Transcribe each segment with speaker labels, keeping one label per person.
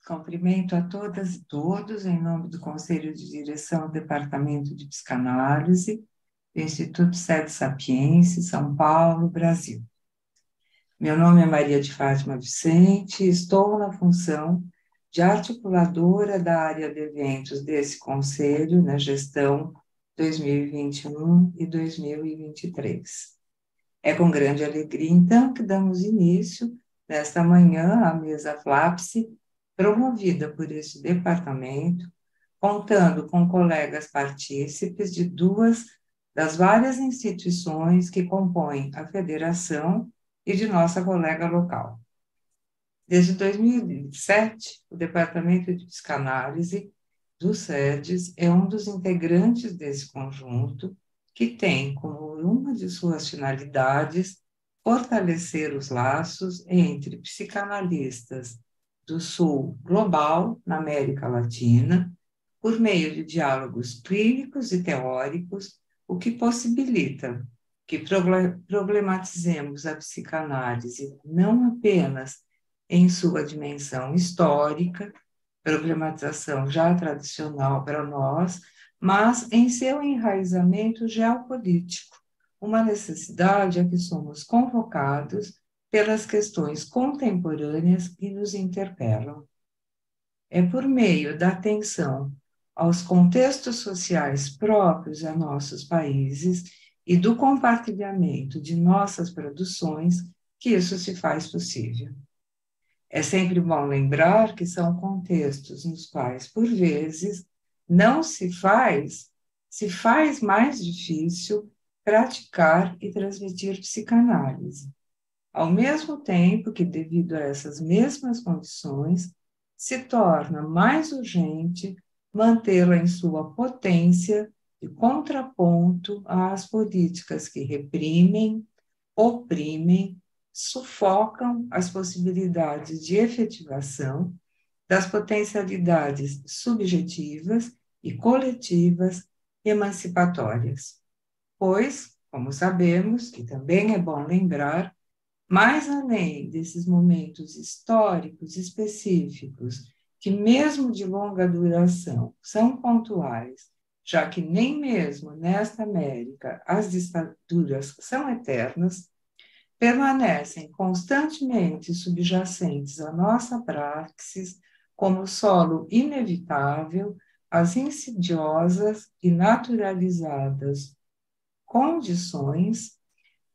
Speaker 1: Cumprimento a todas e todos em nome do Conselho de Direção do Departamento de Psicanálise do Instituto Sede Sapiense, São Paulo, Brasil. Meu nome é Maria de Fátima Vicente e estou na função de articuladora da área de eventos desse Conselho na gestão 2021 e 2023. É com grande alegria, então, que damos início, nesta manhã, à mesa FLAPSE, promovida por este departamento, contando com colegas partícipes de duas das várias instituições que compõem a federação e de nossa colega local. Desde 2007, o Departamento de Psicanálise do SEDES é um dos integrantes desse conjunto, que tem como uma de suas finalidades fortalecer os laços entre psicanalistas do Sul global, na América Latina, por meio de diálogos clínicos e teóricos, o que possibilita que problematizemos a psicanálise não apenas em sua dimensão histórica, problematização já tradicional para nós, mas em seu enraizamento geopolítico, uma necessidade a que somos convocados pelas questões contemporâneas que nos interpelam. É por meio da atenção aos contextos sociais próprios a nossos países e do compartilhamento de nossas produções que isso se faz possível. É sempre bom lembrar que são contextos nos quais, por vezes, não se faz mais difícil praticar e transmitir psicanálise. Ao mesmo tempo que, devido a essas mesmas condições, se torna mais urgente mantê-la em sua potência de contraponto às políticas que reprimem, oprimem, sufocam as possibilidades de efetivação das potencialidades subjetivas e coletivas emancipatórias. Pois, como sabemos, e também é bom lembrar, mais além desses momentos históricos específicos, que mesmo de longa duração são pontuais, já que nem mesmo nesta América as ditaduras são eternas, permanecem constantemente subjacentes à nossa praxis como solo inevitável às insidiosas e naturalizadas condições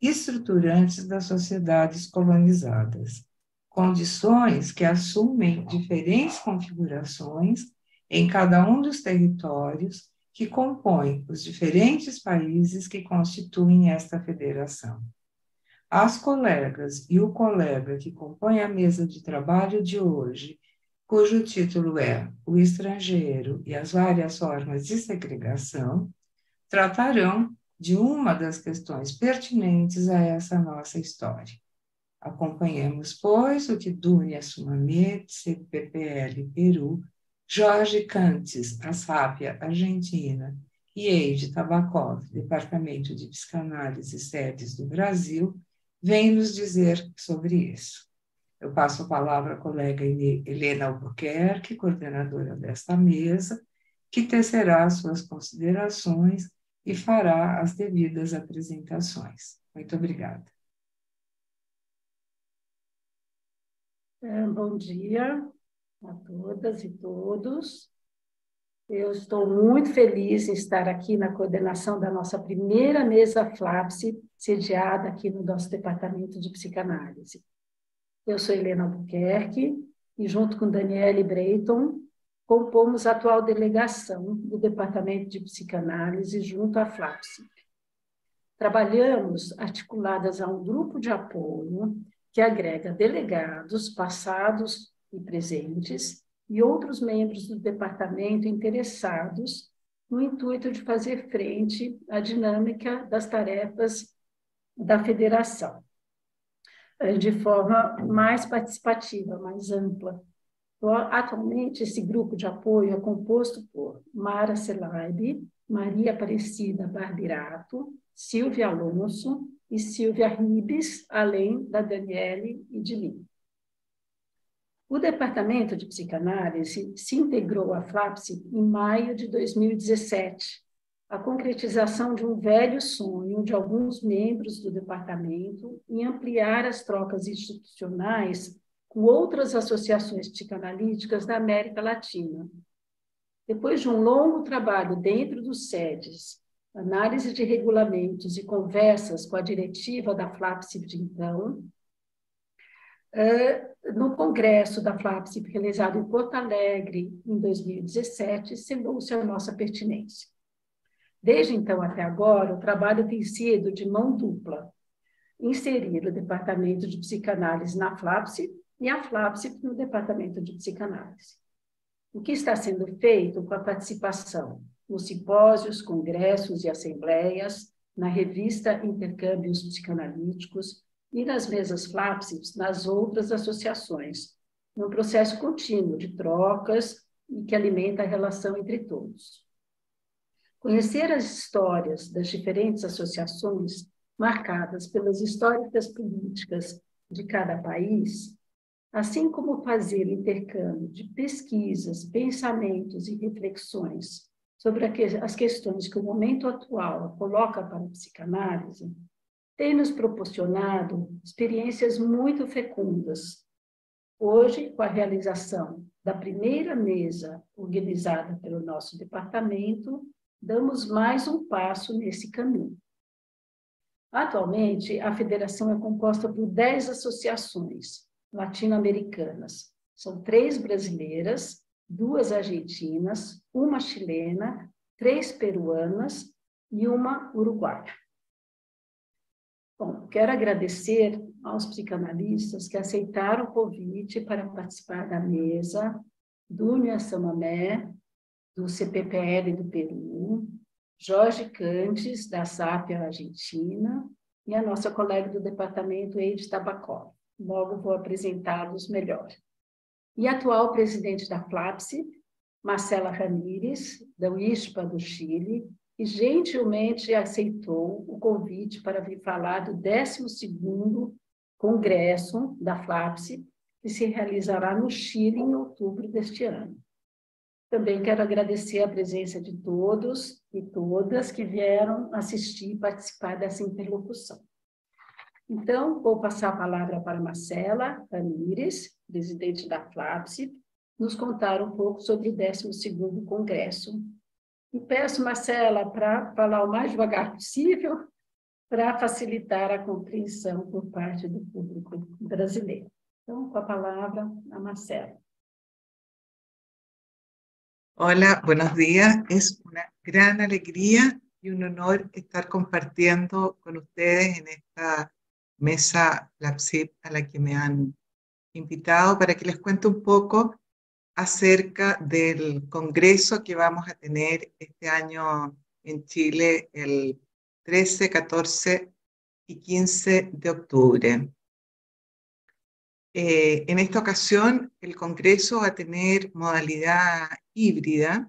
Speaker 1: estruturantes das sociedades colonizadas, condições que assumem diferentes configurações em cada um dos territórios que compõem os diferentes países que constituem esta federação. As colegas e o colega que compõem a mesa de trabalho de hoje, cujo título é O Estrangeiro e as Várias Formas de Segregação, tratarão de uma das questões pertinentes a essa nossa história. Acompanhemos, pois, o que Dunia Sumamet, CPPL, Peru, Jorge Cantes, Assápia, Argentina, e Eide Tabakov, Departamento de Psicanálise SEDES do Brasil, vem nos dizer sobre isso. Eu passo a palavra à colega Helena Albuquerque, coordenadora desta mesa, que tecerá suas considerações e fará as devidas apresentações. Muito obrigada.
Speaker 2: Bom dia a todas e todos. Eu estou muito feliz em estar aqui na coordenação da nossa primeira mesa FLAPSE, sediada aqui no nosso Departamento de Psicanálise. Eu sou Helena Albuquerque e, junto com Daniele Breyton, compomos a atual delegação do Departamento de Psicanálise junto à FLAPSE. Trabalhamos articuladas a um grupo de apoio que agrega delegados, passados e presentes, e outros membros do departamento interessados no intuito de fazer frente à dinâmica das tarefas da federação, de forma mais participativa, mais ampla. Atualmente, esse grupo de apoio é composto por Mara Selaib, Maria Aparecida Barbirato, Silvia Alonso e Silvia Ribes, além da Daniele e de mim. O Departamento de Psicanálise se integrou à FLAPSI em maio de 2017, a concretização de um velho sonho de alguns membros do departamento em ampliar as trocas institucionais com outras associações psicanalíticas da América Latina. Depois de um longo trabalho dentro dos SEDES, análise de regulamentos e conversas com a diretiva da FLAPSI de então, no congresso da FLAPSI, realizado em Porto Alegre em 2017, selou-se a nossa pertinência. Desde então até agora, o trabalho tem sido de mão dupla, inserir o Departamento de Psicanálise na FLAPSI e a FLAPSI no Departamento de Psicanálise. O que está sendo feito com a participação nos simpósios, congressos e assembleias, na revista Intercâmbios Psicanalíticos e nas mesas FLAPSI nas outras associações, num processo contínuo de trocas e que alimenta a relação entre todos. Conhecer as histórias das diferentes associações, marcadas pelas históricas políticas de cada país, assim como fazer o intercâmbio de pesquisas, pensamentos e reflexões sobre as questões que o momento atual coloca para a psicanálise, tem nos proporcionado experiências muito fecundas. Hoje, com a realização da primeira mesa organizada pelo nosso departamento, damos mais um passo nesse caminho. Atualmente, a federação é composta por 10 associações latino-americanas. São 3 brasileiras, 2 argentinas, 1 chilena, 3 peruanas e 1 uruguaia. Bom, quero agradecer aos psicanalistas que aceitaram o convite para participar da mesa, Dúnia Samamé, do CPPL do Peru, Jorge Cantes, da SAPIA Argentina, e a nossa colega do departamento, Eide Tabacó. Logo vou apresentá-los melhor. E a atual presidente da FLAPSI, Marcela Ramírez, da UISPA do Chile, que gentilmente aceitou o convite para vir falar do 12º Congresso da FLAPSI, que se realizará no Chile em outubro deste ano. Também quero agradecer a presença de todos e todas que vieram assistir e participar dessa interlocução. Então, vou passar a palavra para Marcela Ramírez, presidente da FLAPSI, nos contar um pouco sobre o 12º Congresso. E peço, Marcela, para falar o mais devagar possível, para facilitar a compreensão por parte do público brasileiro. Então, com a palavra, a Marcela.
Speaker 3: Hola, buenos días. Es una gran alegría y un honor estar compartiendo con ustedes en esta mesa FLAPSIP a la que me han invitado para que les cuente un poco acerca del congreso que vamos a tener este año en Chile el 13, 14 y 15 de octubre. En esta ocasión, el Congreso va a tener modalidad híbrida.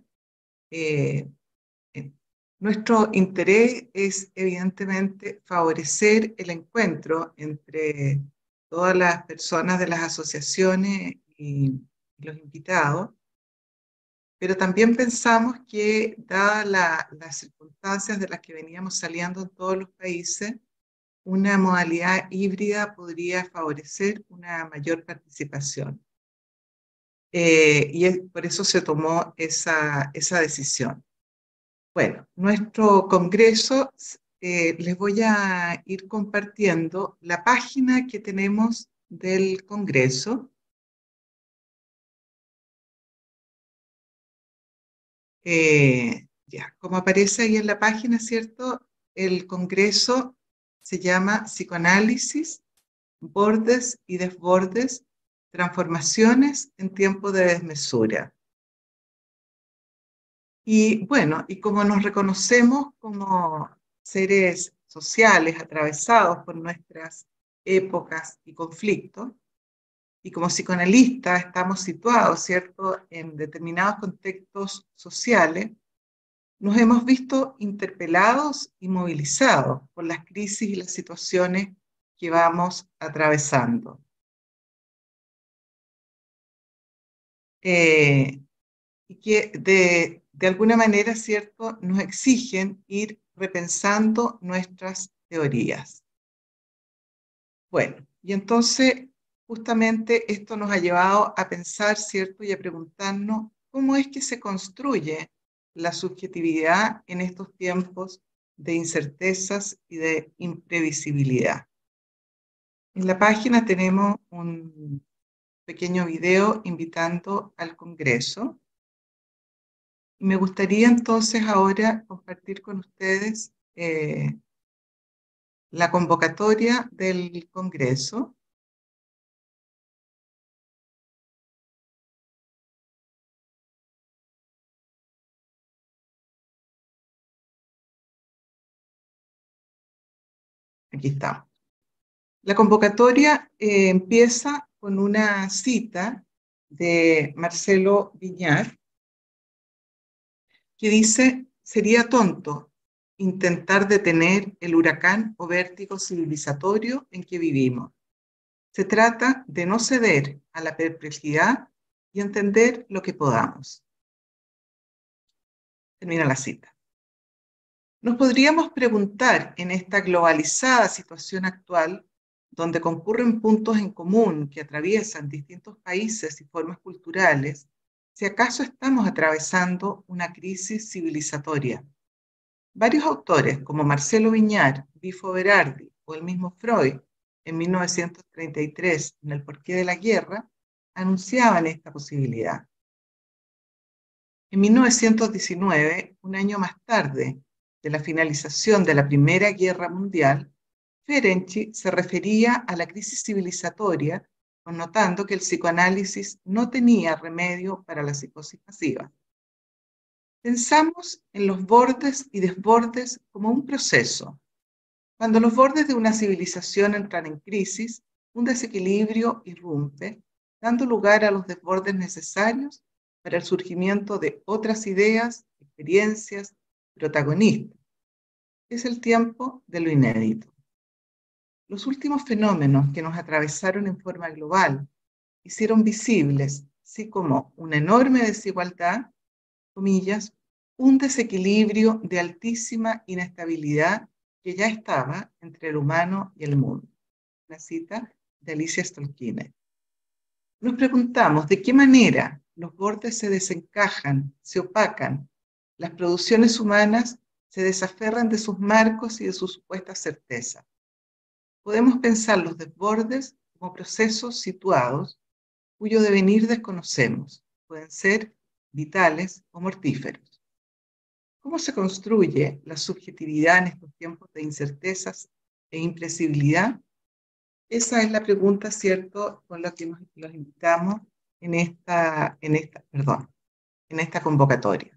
Speaker 3: Nuestro interés es, evidentemente, favorecer el encuentro entre todas las personas de las asociaciones y los invitados, pero también pensamos que, dadas las circunstancias de las que veníamos saliendo en todos los países, una modalidad híbrida podría favorecer una mayor participación. Por eso se tomó esa decisión. Bueno, nuestro congreso, les voy a ir compartiendo la página que tenemos del congreso. Como aparece ahí en la página, ¿cierto? El congreso se llama Psicoanálisis, Bordes y Desbordes, Transformaciones en Tiempo de Desmesura. Y bueno, y como nos reconocemos como seres sociales atravesados por nuestras épocas y conflictos, y como psicoanalistas estamos situados, ¿cierto?, en determinados contextos sociales, nos hemos visto interpelados y movilizados por las crisis y las situaciones que vamos atravesando. y que de alguna manera, ¿cierto?, nos exigen ir repensando nuestras teorías. Bueno, y entonces justamente esto nos ha llevado a pensar, ¿cierto?, y a preguntarnos cómo es que se construye la subjetividad en estos tiempos de incertezas y de imprevisibilidad. En la página tenemos un pequeño video invitando al Congreso. Y me gustaría entonces ahora compartir con ustedes la convocatoria del Congreso. Aquí está. La convocatoria empieza con una cita de Marcelo Viñar, que dice: sería tonto intentar detener el huracán o vértigo civilizatorio en que vivimos. Se trata de no ceder a la perplejidad y entender lo que podamos. Termina la cita. Nos podríamos preguntar en esta globalizada situación actual, donde concurren puntos en común que atraviesan distintos países y formas culturales, si acaso estamos atravesando una crisis civilizatoria. Varios autores, como Marcelo Viñar, Bifo Berardi o el mismo Freud, en 1933, en El porqué de la guerra, anunciaban esta posibilidad. En 1919, un año más tarde de la finalización de la Primera Guerra Mundial, Ferenczi se refería a la crisis civilizatoria, connotando que el psicoanálisis no tenía remedio para la psicosis pasiva. Pensamos en los bordes y desbordes como un proceso. Cuando los bordes de una civilización entran en crisis, un desequilibrio irrumpe, dando lugar a los desbordes necesarios para el surgimiento de otras ideas, experiencias, protagonistas. Es el tiempo de lo inédito. Los últimos fenómenos que nos atravesaron en forma global hicieron visibles, así como una enorme desigualdad, comillas, un desequilibrio de altísima inestabilidad que ya estaba entre el humano y el mundo. Una cita de Alicia Stolkiner. Nos preguntamos de qué manera los bordes se desencajan, se opacan, las producciones humanas se desaferran de sus marcos y de sus supuestas certezas. Podemos pensar los desbordes como procesos situados cuyo devenir desconocemos. Pueden ser vitales o mortíferos. ¿Cómo se construye la subjetividad en estos tiempos de incertezas e imprevisibilidad? Esa es la pregunta, ¿cierto?, con la que los invitamos en esta convocatoria.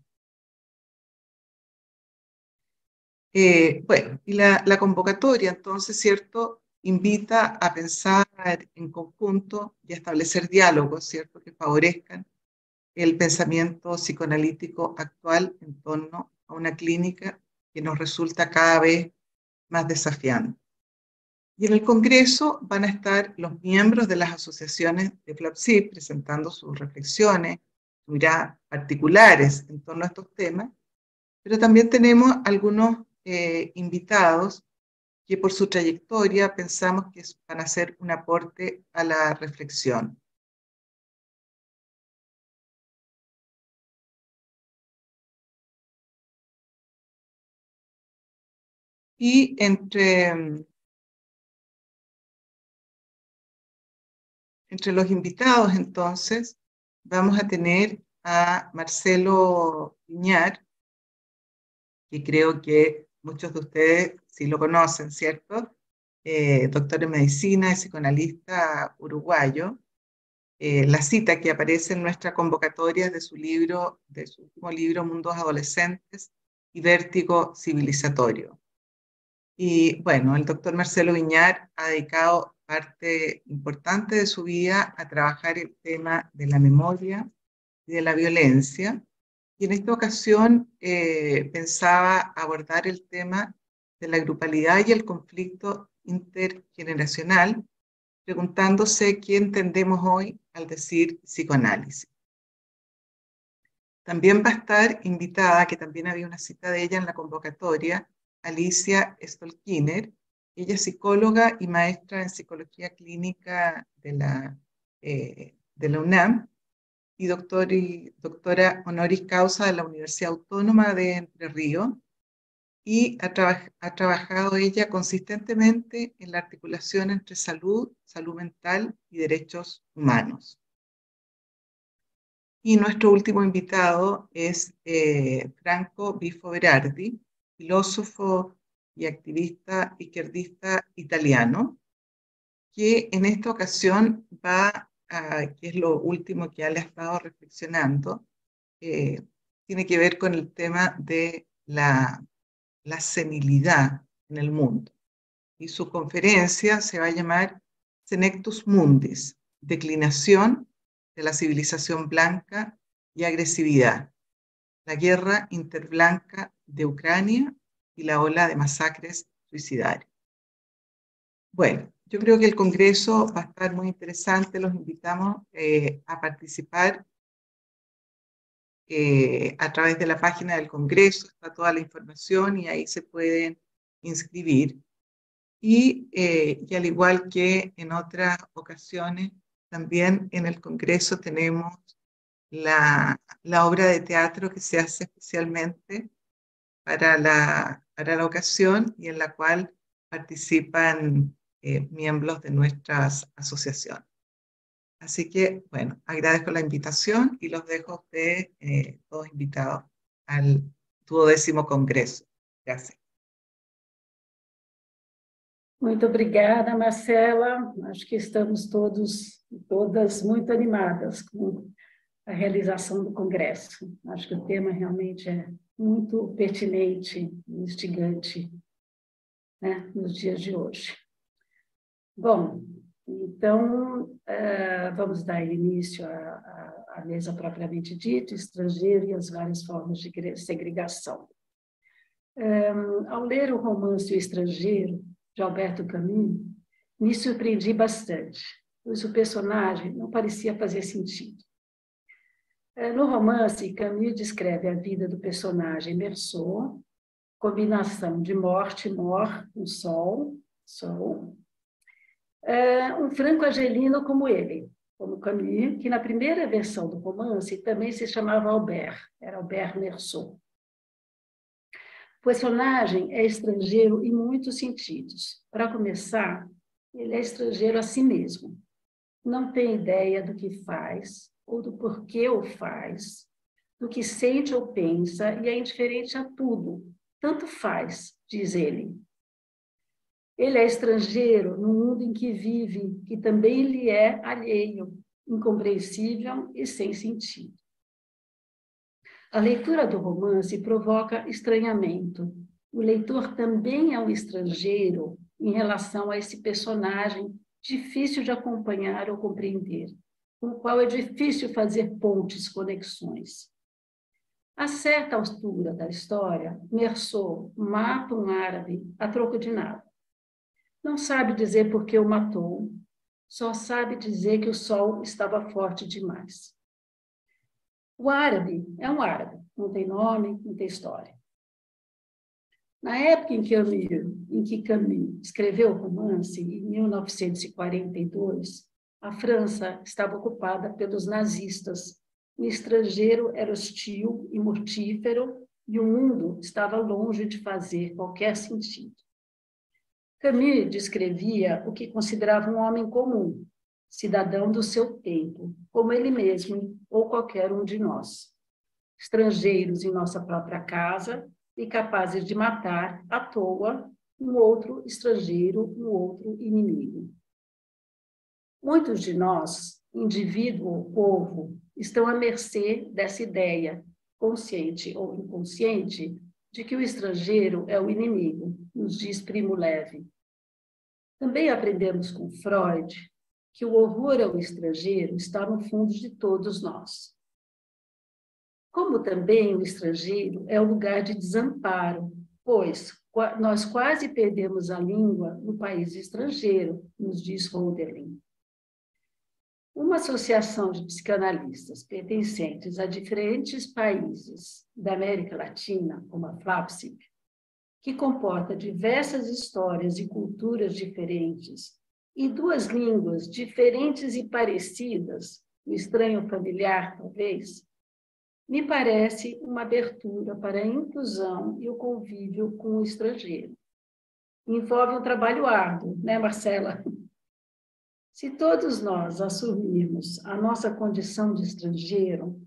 Speaker 3: Bueno, y la convocatoria, entonces, ¿cierto?, invita a pensar en conjunto y a establecer diálogos, ¿cierto?, que favorezcan el pensamiento psicoanalítico actual en torno a una clínica que nos resulta cada vez más desafiante. Y en el Congreso van a estar los miembros de las asociaciones de FLAPSIP presentando sus reflexiones, sus miradas particulares en torno a estos temas, pero también tenemos algunos invitados que por su trayectoria pensamos que van a hacer un aporte a la reflexión. Y entre los invitados, entonces, vamos a tener a Marcelo Viñar, que creo que muchos de ustedes sí lo conocen, ¿cierto? Doctor en medicina y psicoanalista uruguayo. La cita que aparece en nuestra convocatoria es de su último libro, Mundos Adolescentes y Vértigo Civilizatorio. Y bueno, el doctor Marcelo Viñar ha dedicado parte importante de su vida a trabajar el tema de la memoria y de la violencia. Y en esta ocasión pensaba abordar el tema de la grupalidad y el conflicto intergeneracional, preguntándose qué entendemos hoy al decir psicoanálisis. También va a estar invitada, que también había una cita de ella en la convocatoria, Alicia Stolkiner. Ella es psicóloga y maestra en psicología clínica de la UNAM y doctora honoris causa de la Universidad Autónoma de Entre Ríos. Y ha trabajado ella consistentemente en la articulación entre salud mental y derechos humanos. Y nuestro último invitado es Franco Bifo Berardi, filósofo y activista izquierdista italiano, que en esta ocasión que es lo último que él ha estado reflexionando, tiene que ver con el tema de la senilidad en el mundo. Y su conferencia se va a llamar Senectus Mundis, declinación de la civilización blanca y agresividad, la guerra interblanca de Ucrania y la ola de masacres suicidarios. Bueno, yo creo que el Congreso va a estar muy interesante, los invitamos a participar a través de la página del Congreso, está toda la información y ahí se pueden inscribir. Y al igual que en otras ocasiones, también en el Congreso tenemos la obra de teatro que se hace especialmente para la ocasión y en la cual participan miembros de nuestras asociaciones. Así que, bueno, agradezco la invitación y los dejo a ustedes todos invitados al 12º Congreso. Gracias.
Speaker 2: Muito obrigada, Marcela. Acho que estamos todas muito animadas com a realização do Congresso. Acho que o tema realmente é muito pertinente, instigante, né, nos dias de hoje. Bom, então, vamos dar início à mesa propriamente dita, estrangeiro e as várias formas de segregação. Ao ler o romance O Estrangeiro, de Alberto Camus, me surpreendi bastante, pois o personagem não parecia fazer sentido. No romance, Camus descreve a vida do personagem Meursault, combinação de morte, mor, um sol, um franco-argelino como ele, como Camus, que na primeira versão do romance também se chamava Albert, era Albert Meursault. O personagem é estrangeiro em muitos sentidos. Para começar, ele é estrangeiro a si mesmo. Não tem ideia do que faz, ou do porquê o faz, do que sente ou pensa, e é indiferente a tudo. Tanto faz, diz ele. Ele é estrangeiro no mundo em que vive, que também lhe é alheio, incompreensível e sem sentido. A leitura do romance provoca estranhamento. O leitor também é um estrangeiro em relação a esse personagem difícil de acompanhar ou compreender, com o qual é difícil fazer pontes, conexões. A certa altura da história, Meursault mata um árabe a troco de nada. Não sabe dizer por que o matou, só sabe dizer que o sol estava forte demais. O árabe é um árabe, não tem nome, não tem história. Na época em que Camus escreveu o romance, em 1942, a França estava ocupada pelos nazistas. O estrangeiro era hostil e mortífero e o mundo estava longe de fazer qualquer sentido. Camus descrevia o que considerava um homem comum, cidadão do seu tempo, como ele mesmo ou qualquer um de nós, estrangeiros em nossa própria casa e capazes de matar à toa um outro estrangeiro, um outro inimigo. Muitos de nós, indivíduo ou povo, estão à mercê dessa ideia, consciente ou inconsciente, de que o estrangeiro é o inimigo, nos diz Primo Levi. Também aprendemos com Freud que o horror ao estrangeiro está no fundo de todos nós. Como também o estrangeiro é o lugar de desamparo, pois nós quase perdemos a língua no país estrangeiro, nos diz Hölderlin. Uma associação de psicanalistas pertencentes a diferentes países da América Latina, como a FLAPSIC, que comporta diversas histórias e culturas diferentes e duas línguas diferentes e parecidas, um estranho familiar, talvez, me parece uma abertura para a inclusão e o convívio com o estrangeiro. Envolve um trabalho árduo, né, Marcela? Se todos nós assumirmos a nossa condição de estrangeiro,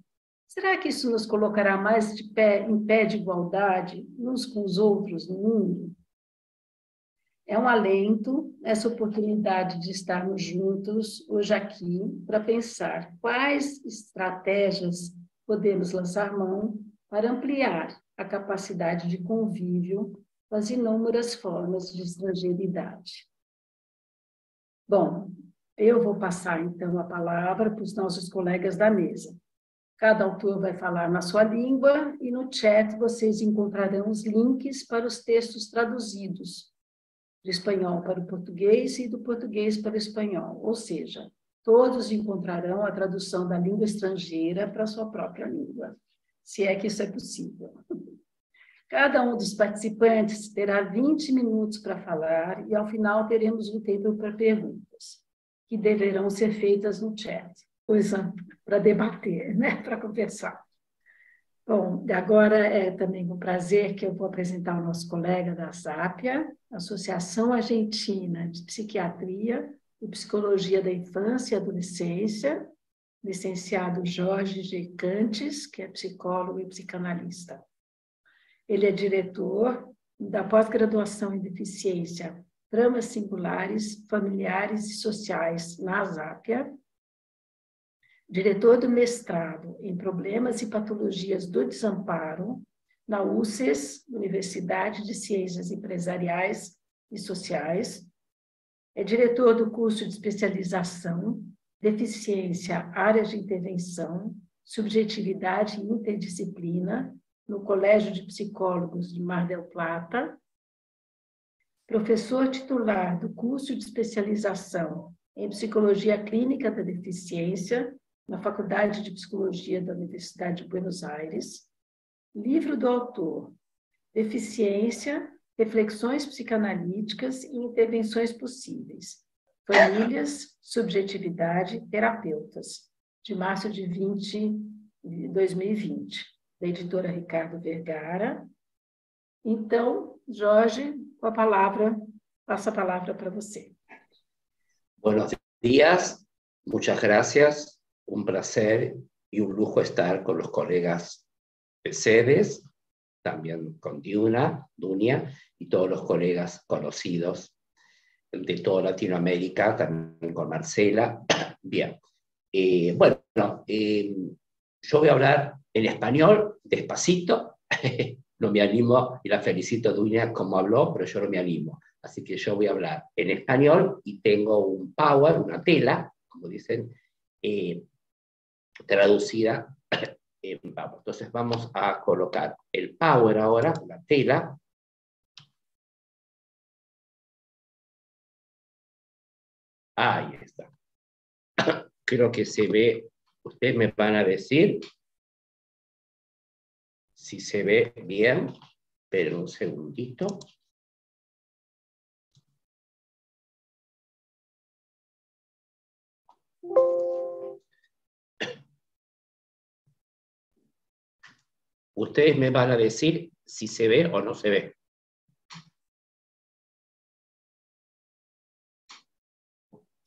Speaker 2: será que isso nos colocará mais em pé de igualdade uns com os outros no mundo? É um alento essa oportunidade de estarmos juntos hoje aqui para pensar quais estratégias podemos lançar mão para ampliar a capacidade de convívio com as inúmeras formas de estrangeiridade. Bom, eu vou passar, então, a palavra para os nossos colegas da mesa. Cada autor vai falar na sua língua e no chat vocês encontrarão os links para os textos traduzidos do espanhol para o português e do português para o espanhol, ou seja, todos encontrarão a tradução da língua estrangeira para a sua própria língua, se é que isso é possível. Cada um dos participantes terá 20 minutos para falar e, ao final, teremos um tempo para perguntas, que deverão ser feitas no chat, coisa para debater, né? Para conversar. Bom, agora é também um prazer que eu vou apresentar o nosso colega da SAPIA, Associação Argentina de Psiquiatria e Psicologia da Infância e Adolescência, licenciado Jorge G. Cantes, que é psicólogo e psicanalista. Ele é diretor da pós-graduação em deficiência, tramas singulares, familiares e sociais na SAPIA, diretor do mestrado em problemas e patologias do desamparo na UCES, Universidade de Ciências Empresariais e Sociais, é diretor do curso de especialização, deficiência, áreas de intervenção, subjetividade e interdisciplina, no Colégio de Psicólogos de Mar del Plata, professor titular do curso de especialização em Psicologia Clínica da Deficiência, na Faculdade de Psicologia da Universidade de Buenos Aires, livro do autor, Deficiência, Reflexões Psicanalíticas e Intervenções Possíveis, Famílias, Subjetividade, Terapeutas, de março de 2020, da editora Ricardo Vergara. Então, Jorge, com a palavra, passo a palavra para você.
Speaker 4: Buenos días, muchas gracias, un placer y un lujo estar con los colegas de sedes, también con Dunia y todos los colegas conocidos de toda Latinoamérica, también con Marcela. Bien, bueno, yo voy a hablar en español, despacito, no me animo, y la felicito Dunia como habló, pero yo no me animo. Así que yo voy a hablar en español y tengo un power, una tela, como dicen, traducida en power. Entonces vamos a colocar el power ahora, la tela. Ahí está. Creo que se ve, ustedes me van a decir si se ve bien. Esperen un segundito. Ustedes me van a decir si se ve o no se ve.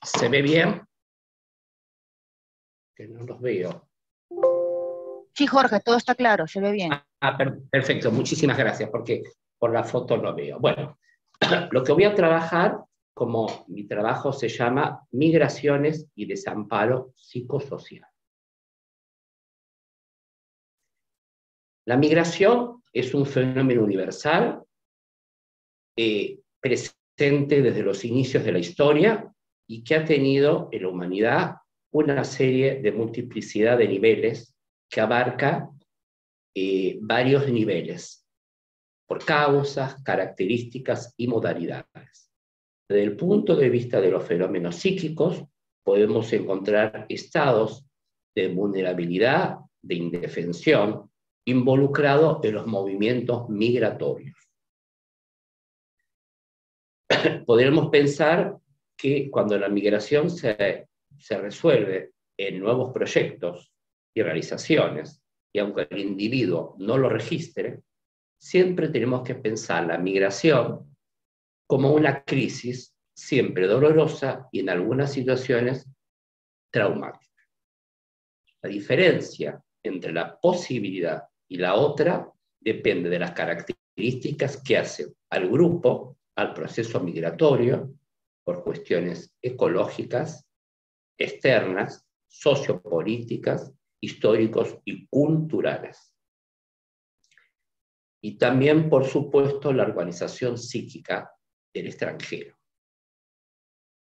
Speaker 4: ¿Se ve bien? Que no los veo.
Speaker 5: Sí, Jorge, todo está claro, se ve bien.
Speaker 4: Perfecto, muchísimas gracias, porque por la foto no veo. Bueno, lo que voy a trabajar, como mi trabajo se llama Migraciones y Desamparo Psicosocial. La migración es un fenómeno universal, presente desde los inicios de la historia y que ha tenido en la humanidad una serie de multiplicidad de niveles que abarca varios niveles, por causas, características y modalidades. Desde el punto de vista de los fenómenos psíquicos, podemos encontrar estados de vulnerabilidad, de indefensión, involucrados en los movimientos migratorios. Podríamos pensar que cuando la migración se resuelve en nuevos proyectos y realizaciones, y aunque el individuo no lo registre, siempre tenemos que pensar la migración como una crisis siempre dolorosa y en algunas situaciones traumática. La diferencia entre la posibilidad y la otra depende de las características que hacen al grupo, al proceso migratorio, por cuestiones ecológicas, externas, sociopolíticas, históricos y culturales. Y también, por supuesto, la organización psíquica del extranjero.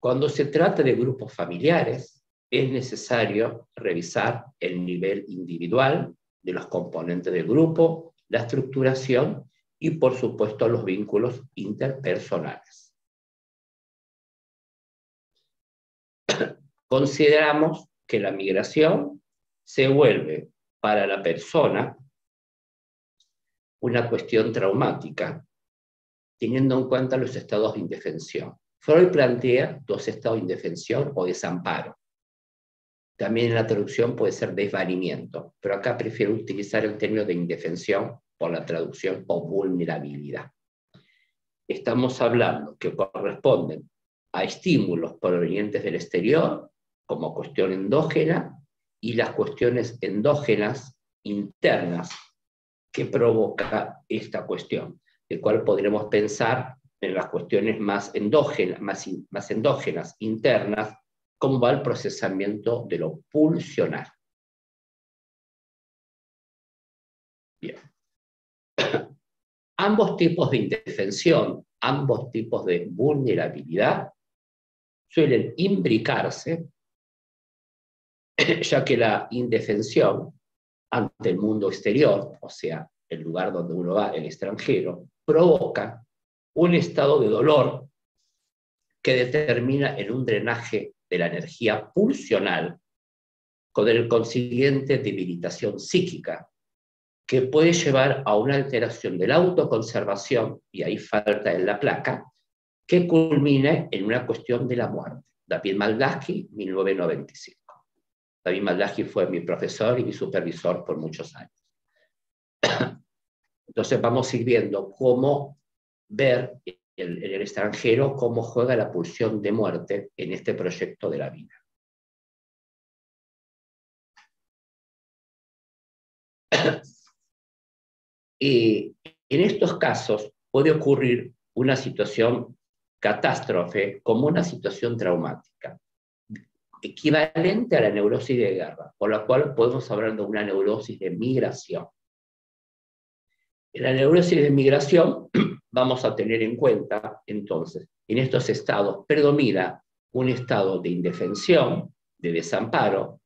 Speaker 4: Cuando se trata de grupos familiares, es necesario revisar el nivel individual de los componentes del grupo, la estructuración y, por supuesto, los vínculos interpersonales. Consideramos que la migración se vuelve para la persona una cuestión traumática, teniendo en cuenta los estados de indefensión. Freud plantea dos estados de indefensión o desamparo. También en la traducción puede ser desvanimiento, pero acá prefiero utilizar el término de indefensión por la traducción o vulnerabilidad. Estamos hablando que corresponden a estímulos provenientes del exterior, como cuestión endógena, y las cuestiones endógenas internas que provoca esta cuestión, de cual podremos pensar en las cuestiones más endógenas, internas, cómo va el procesamiento de lo pulsional. Bien. Ambos tipos de indefensión, ambos tipos de vulnerabilidad, suelen imbricarse, ya que la indefensión ante el mundo exterior, o sea, el lugar donde uno va, el extranjero, provoca un estado de dolor que determina en un drenaje de la energía pulsional, con el consiguiente debilitación psíquica, que puede llevar a una alteración de la autoconservación, y ahí falta en la placa, que culmine en una cuestión de la muerte. David Maldacki, 1995. David Maldacki fue mi profesor y mi supervisor por muchos años. Entonces vamos a ir viendo cómo ver en el extranjero cómo juega la pulsión de muerte en este proyecto de la vida. Y en estos casos puede ocurrir una situación catástrofe como una situación traumática, equivalente a la neurosis de guerra, por la cual podemos hablar de una neurosis de migración. En la neurosis de migración vamos a tener en cuenta, entonces, en estos estados predomina un estado de indefensión, de desamparo,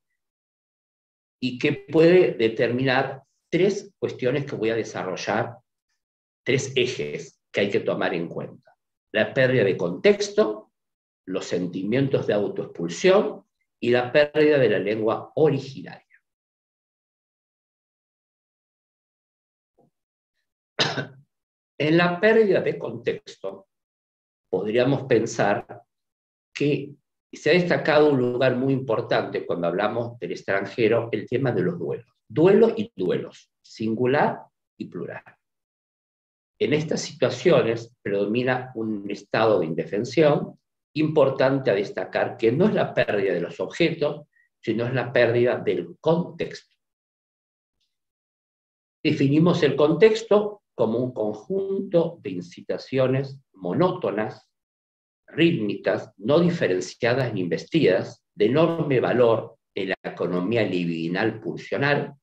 Speaker 4: y que puede determinar tres cuestiones que voy a desarrollar, tres ejes que hay que tomar en cuenta. La pérdida de contexto, los sentimientos de autoexpulsión y la pérdida de la lengua originaria. En la pérdida de contexto, podríamos pensar que se ha destacado un lugar muy importante cuando hablamos del extranjero, el tema de los duelos. Duelo y duelos, singular y plural. En estas situaciones predomina un estado de indefensión importante a destacar, que no es la pérdida de los objetos, sino es la pérdida del contexto. Definimos el contexto como un conjunto de incitaciones monótonas, rítmicas, no diferenciadas ni investidas, de enorme valor en la economía libidinal pulsional,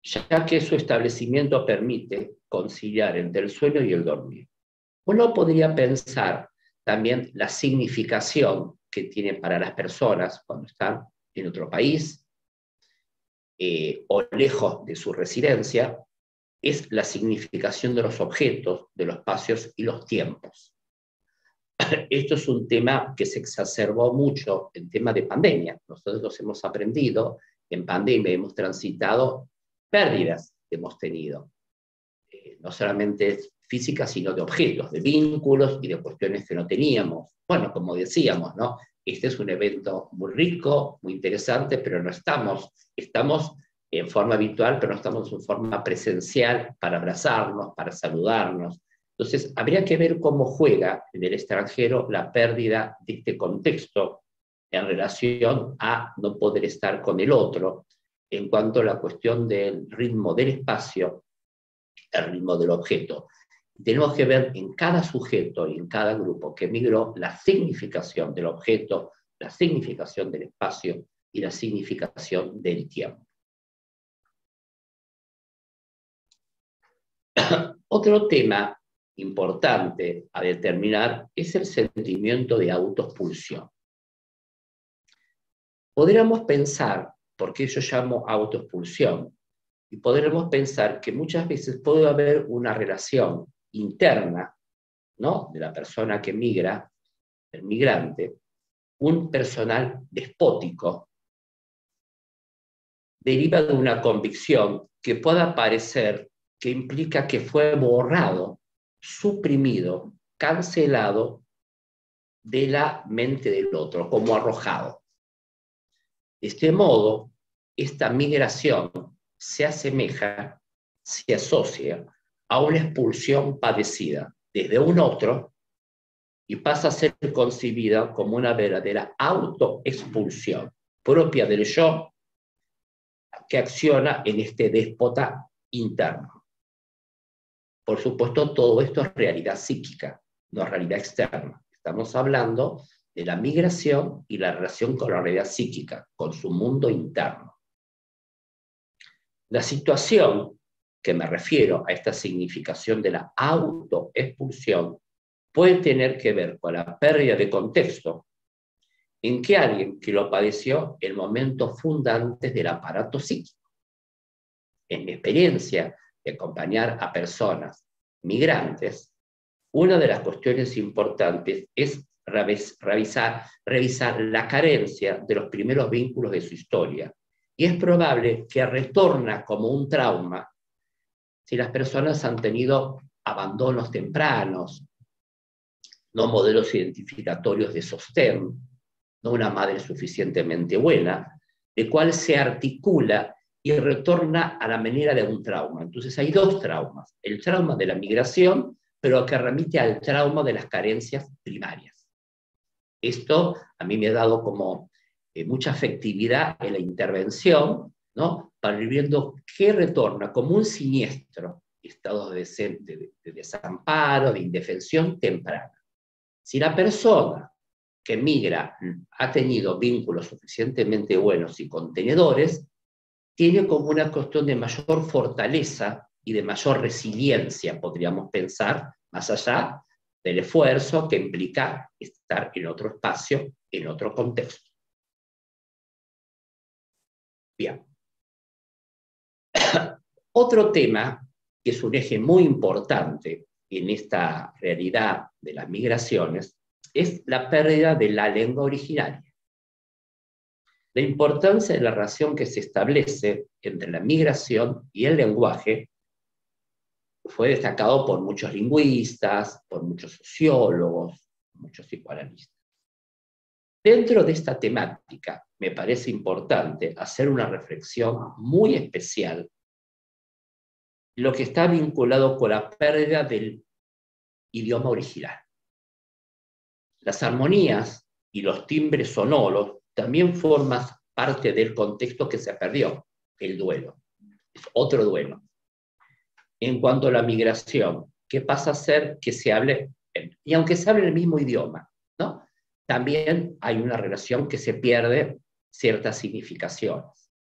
Speaker 4: ya que su establecimiento permite conciliar entre el sueño y el dormir. Uno podría pensar también la significación que tiene para las personas cuando están en otro país o lejos de su residencia, es la significación de los objetos, de los espacios y los tiempos. esto es un tema que se exacerbó mucho en tema de pandemia. Nosotros hemos aprendido, en pandemia hemos transitado pérdidas que hemos tenido, no solamente físicas, sino de objetos, de vínculos y de cuestiones que no teníamos. Bueno, como decíamos, ¿no? Este es un evento muy rico, muy interesante, pero no estamos en forma virtual, pero no estamos en forma presencial para abrazarnos, para saludarnos. Entonces, habría que ver cómo juega en el extranjero la pérdida de este contexto en relación a no poder estar con el otro, en cuanto a la cuestión del ritmo del espacio, el ritmo del objeto. Tenemos que ver en cada sujeto y en cada grupo que migró la significación del objeto, la significación del espacio y la significación del tiempo. Otro tema importante a determinar es el sentimiento de autoexpulsión. Podríamos pensar, porque yo llamo autoexpulsión, y podremos pensar que muchas veces puede haber una relación interna, ¿no?, de la persona que migra, el migrante, un personal despótico, deriva de una convicción que pueda parecer que implica que fue borrado, suprimido, cancelado de la mente del otro, como arrojado. De este modo, esta migración se asemeja, se asocia a una expulsión padecida desde un otro y pasa a ser concebida como una verdadera autoexpulsión propia del yo que acciona en este déspota interno. Por supuesto, todo esto es realidad psíquica, no es realidad externa. Estamos hablando de la migración y la relación con la realidad psíquica, con su mundo interno. La situación que me refiero a esta significación de la autoexpulsión puede tener que ver con la pérdida de contexto en que alguien que lo padeció en momentos fundantes del aparato psíquico. En mi experiencia de acompañar a personas migrantes, una de las cuestiones importantes es revisar la carencia de los primeros vínculos de su historia. Y es probable que retorna como un trauma si las personas han tenido abandonos tempranos, no modelos identificatorios de sostén, no una madre suficientemente buena, de cual se articula y retorna a la manera de un trauma. Entonces hay dos traumas, el trauma de la migración, pero que remite al trauma de las carencias primarias. Esto a mí me ha dado como mucha afectividad en la intervención, ¿no?, para ir viendo qué retorna como un siniestro, estados de desamparo, de indefensión temprana. Si la persona que migra ha tenido vínculos suficientemente buenos y contenedores, tiene como una cuestión de mayor fortaleza y de mayor resiliencia, podríamos pensar, más allá del esfuerzo que implica estar en otro espacio, en otro contexto. Bien. Otro tema que es un eje muy importante en esta realidad de las migraciones es la pérdida de la lengua originaria. La importancia de la relación que se establece entre la migración y el lenguaje fue destacado por muchos lingüistas, por muchos sociólogos, muchos psicoanalistas. Dentro de esta temática me parece importante hacer una reflexión muy especial lo que está vinculado con la pérdida del idioma original. Las armonías y los timbres sonoros también forman parte del contexto que se perdió, el duelo. Es otro duelo. En cuanto a la migración, ¿qué pasa a ser que se hable, y aunque se hable el mismo idioma, ¿no?, también hay una relación que se pierde ciertas significaciones.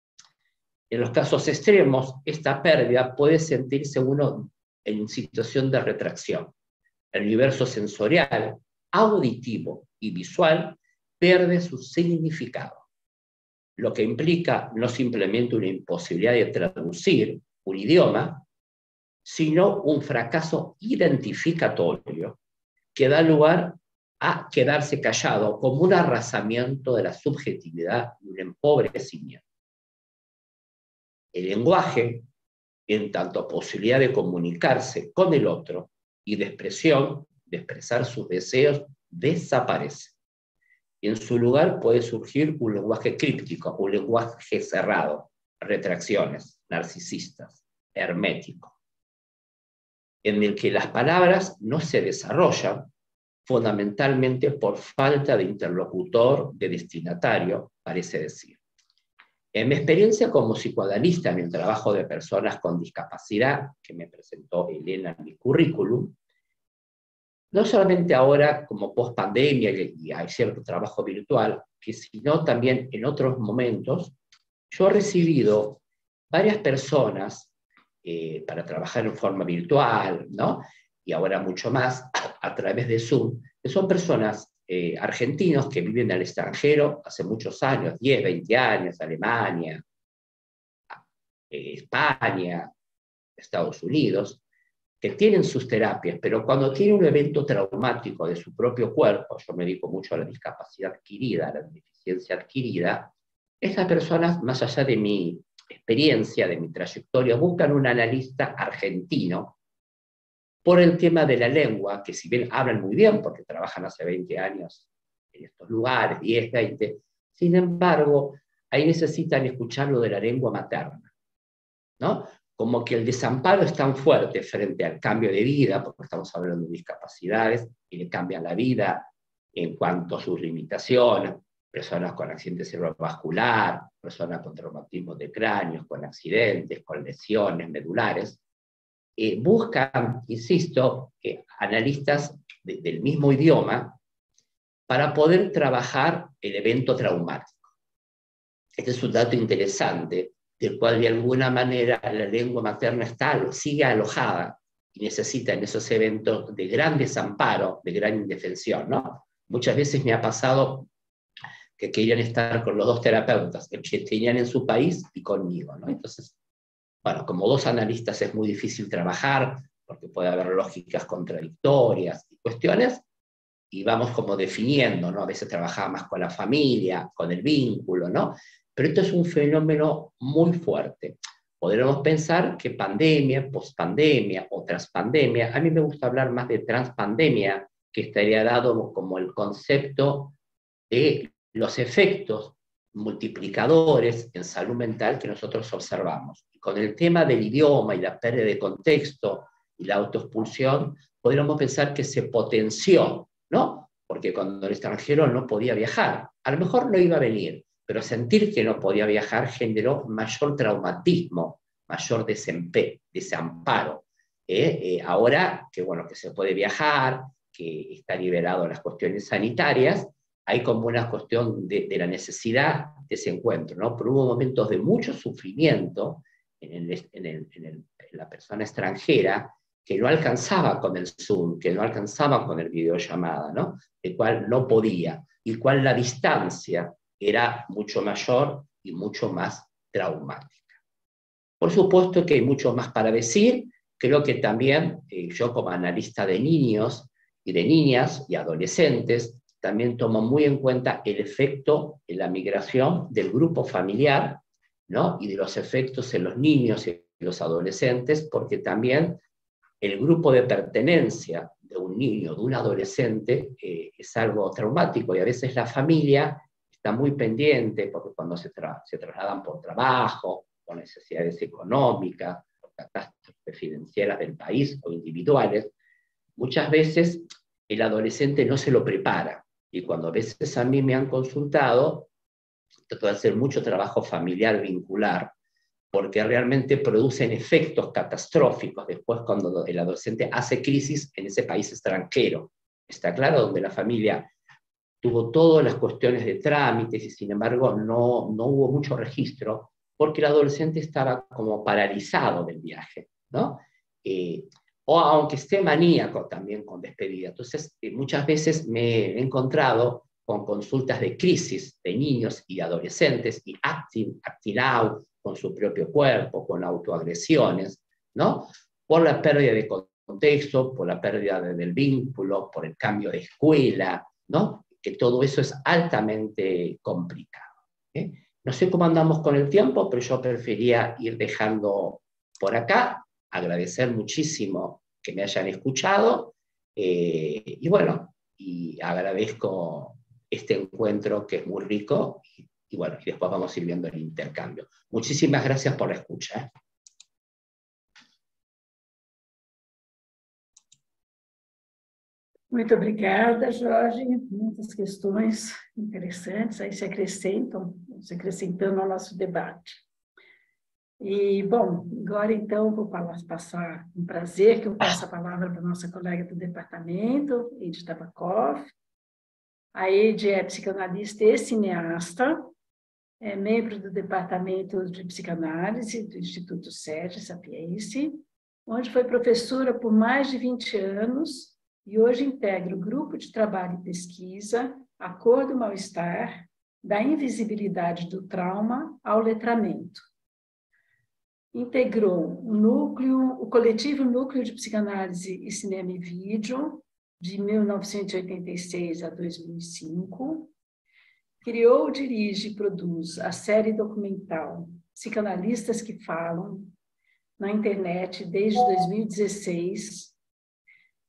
Speaker 4: En los casos extremos, esta pérdida puede sentirse uno en situación de retracción. El universo sensorial, auditivo y visual pierde su significado, lo que implica no simplemente una imposibilidad de traducir un idioma, sino un fracaso identificatorio que da lugar a quedarse callado como un arrasamiento de la subjetividad y un empobrecimiento. El lenguaje, en tanto posibilidad de comunicarse con el otro y de expresión, de expresar sus deseos, desaparece. Y en su lugar puede surgir un lenguaje críptico, un lenguaje cerrado, retracciones, narcisistas, hermético, en el que las palabras no se desarrollan fundamentalmente por falta de interlocutor, de destinatario, parece decir. En mi experiencia como psicoanalista en el trabajo de personas con discapacidad, que me presentó Elena en mi currículum, no solamente ahora como post-pandemia y hay cierto trabajo virtual, sino también en otros momentos, yo he recibido varias personas para trabajar en forma virtual, ¿no? Y ahora mucho más a través de Zoom, que son personas argentinos que viven al extranjero hace muchos años, 10, 20 años, Alemania, España, Estados Unidos, que tienen sus terapias, pero cuando tiene un evento traumático de su propio cuerpo, yo me dedico mucho a la discapacidad adquirida, a la deficiencia adquirida, estas personas, más allá de mi experiencia, de mi trayectoria, buscan un analista argentino por el tema de la lengua, que si bien hablan muy bien, porque trabajan hace 20 años en estos lugares, 10, 20, sin embargo, ahí necesitan escucharlo de la lengua materna, ¿no? Como que el desamparo es tan fuerte frente al cambio de vida, porque estamos hablando de discapacidades, y le cambian la vida en cuanto a sus limitaciones, personas con accidente cerebrovascular, personas con traumatismos de cráneos, con accidentes, con lesiones medulares, buscan, insisto, analistas del mismo idioma para poder trabajar el evento traumático. Este es un dato interesante, del cual de alguna manera la lengua materna sigue alojada y necesita en esos eventos de gran desamparo, de gran indefensión, ¿no? Muchas veces me ha pasado que querían estar con los dos terapeutas, el que tenían en su país y conmigo, ¿no? Entonces, bueno, como dos analistas es muy difícil trabajar, porque puede haber lógicas contradictorias y cuestiones, y vamos como definiendo, ¿no? A veces trabajaba más con la familia, con el vínculo, ¿no? Pero esto es un fenómeno muy fuerte. Podríamos pensar que pandemia, pospandemia o transpandemia, a mí me gusta hablar más de transpandemia, que estaría dado como el concepto de los efectos multiplicadores en salud mental que nosotros observamos. Y con el tema del idioma y la pérdida de contexto y la autoexpulsión, podríamos pensar que se potenció, ¿no? Porque cuando el extranjero no podía viajar, a lo mejor no iba a venir, pero sentir que no podía viajar generó mayor traumatismo, mayor desamparo. Ahora que, bueno, que se puede viajar, que está liberado las cuestiones sanitarias, hay como una cuestión de la necesidad de ese encuentro, ¿no? Pero hubo momentos de mucho sufrimiento en la persona extranjera que no alcanzaba con el Zoom, que no alcanzaba con el videollamada, ¿no? El cual no podía, y cual la distancia era mucho mayor y mucho más traumática. Por supuesto que hay mucho más para decir. Creo que también yo como analista de niños y de niñas y adolescentes también tomo muy en cuenta el efecto en la migración del grupo familiar, ¿no? Y de los efectos en los niños y los adolescentes, porque también el grupo de pertenencia de un niño, de un adolescente, es algo traumático, y a veces la familia está muy pendiente, porque cuando se trasladan por trabajo, por necesidades económicas, por catástrofes financieras del país o individuales, muchas veces el adolescente no se lo prepara. Y cuando a veces a mí me han consultado, trato de hacer mucho trabajo familiar vincular, porque realmente producen efectos catastróficos después cuando el adolescente hace crisis en ese país extranjero. Está claro, donde la familia tuvo todas las cuestiones de trámites y sin embargo no hubo mucho registro, porque el adolescente estaba como paralizado del viaje, ¿no? O aunque esté maníaco también con despedida. Entonces, muchas veces me he encontrado con consultas de crisis de niños y adolescentes y acting out con su propio cuerpo, con autoagresiones, ¿no? Por la pérdida de contexto, por la pérdida del vínculo, por el cambio de escuela, ¿no? Que todo eso es altamente complicado. No sé cómo andamos con el tiempo, pero yo prefería ir dejando por acá, agradecer muchísimo que me hayan escuchado, y bueno, y agradezco este encuentro que es muy rico, y bueno, y después vamos a ir viendo el intercambio. Muchísimas gracias por la escucha.
Speaker 2: Muito obrigada, Jorge. Muitas questões interessantes aí se acrescentando ao nosso debate. E, bom, agora então vou passar um prazer que eu passo a palavra para a nossa colega do departamento, Eide Tabakov. A Eide é psicanalista e cineasta, é membro do departamento de psicanálise do Instituto Sede Sapiense, onde foi professora por mais de 20 anos, e hoje integra o grupo de trabalho e pesquisa A Cor do Mal-Estar, da invisibilidade do trauma ao letramento. Integrou o coletivo Núcleo de Psicanálise e Cinema e Vídeo, de 1986 a 2005. Criou, dirige e produz a série documental Psicanalistas que Falam, na internet desde 2016.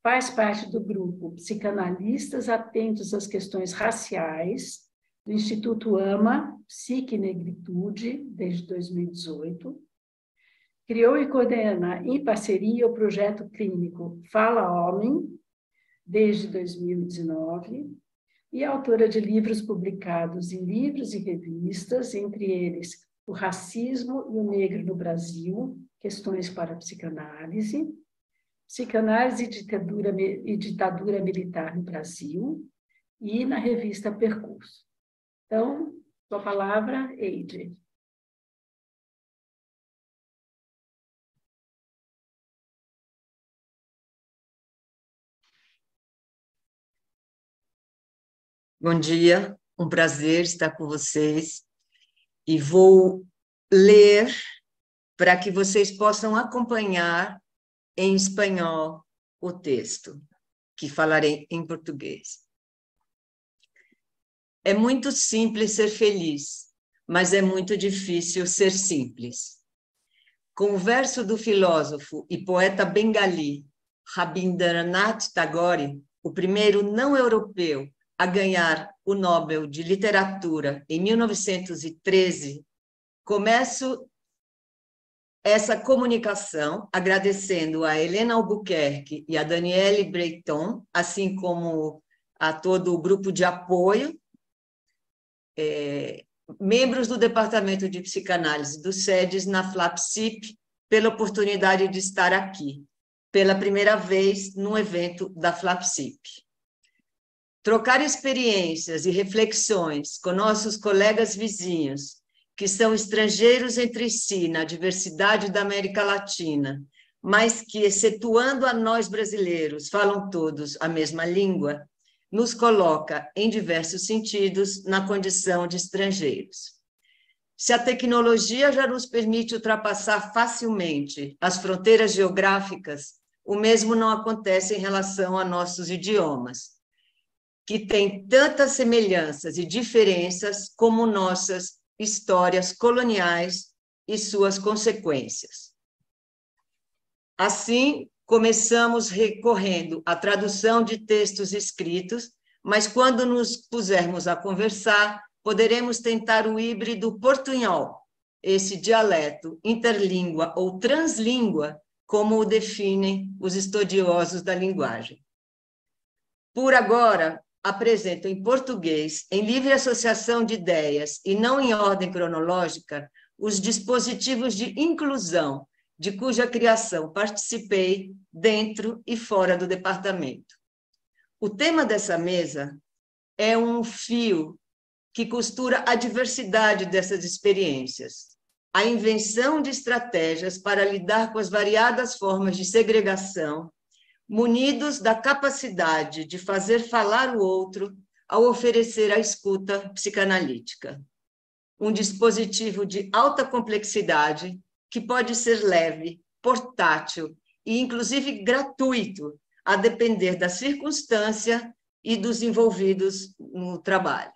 Speaker 2: Faz parte do grupo Psicanalistas Atentos às Questões Raciais, do Instituto AMA, Psique e Negritude, desde 2018. Criou e coordena em parceria o projeto clínico Fala Homem, desde 2019, e é autora de livros publicados em livros e revistas, entre eles O Racismo e o Negro no Brasil, Questões para a Psicanálise, Psicanálise e Ditadura Militar no Brasil, e na revista Percurso. Então, com a palavra, Eide.
Speaker 6: Bom dia, um prazer estar com vocês. E vou ler para que vocês possam acompanhar em espanhol o texto, que falarei em português. É muito simples ser feliz, mas é muito difícil ser simples. Com o verso do filósofo e poeta bengali Rabindranath Tagore, o primeiro não europeu a ganhar o Nobel de Literatura em 1913, começo essa comunicação agradecendo a Helena Albuquerque e a Daniele Breton, assim como a todo o grupo de apoio, membros do Departamento de Psicanálise do SEDES na FLAPSIP, pela oportunidade de estar aqui, pela primeira vez num evento da FLAPSIP. Trocar experiências e reflexões com nossos colegas vizinhos, que são estrangeiros entre si na diversidade da América Latina, mas que, excetuando a nós brasileiros, falam todos a mesma língua, nos coloca, em diversos sentidos, na condição de estrangeiros. Se a tecnologia já nos permite ultrapassar facilmente as fronteiras geográficas, o mesmo não acontece em relação a nossos idiomas, que têm tantas semelhanças e diferenças como nossas histórias coloniais e suas consequências. Assim, começamos recorrendo à tradução de textos escritos, mas quando nos pusermos a conversar, poderemos tentar o híbrido portunhol, esse dialeto interlíngua ou translíngua, como o definem os estudiosos da linguagem. Por agora, apresento em português, em livre associação de ideias e não em ordem cronológica, os dispositivos de inclusão, de cuja criação participei dentro e fora do departamento. O tema dessa mesa é um fio que costura a diversidade dessas experiências, a invenção de estratégias para lidar com as variadas formas de segregação, munidos da capacidade de fazer falar o outro ao oferecer a escuta psicanalítica. Um dispositivo de alta complexidade que pode ser leve, portátil e, inclusive, gratuito, a depender da circunstância e dos envolvidos no trabalho.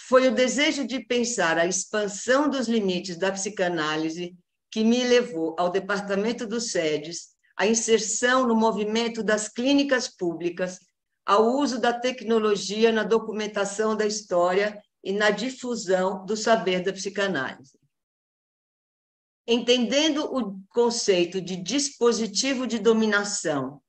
Speaker 6: Foi o desejo de pensar a expansão dos limites da psicanálise que me levou ao departamento dos SEDES, à inserção no movimento das clínicas públicas, ao uso da tecnologia na documentação da história e na difusão do saber da psicanálise. Entendendo o conceito de dispositivo de dominação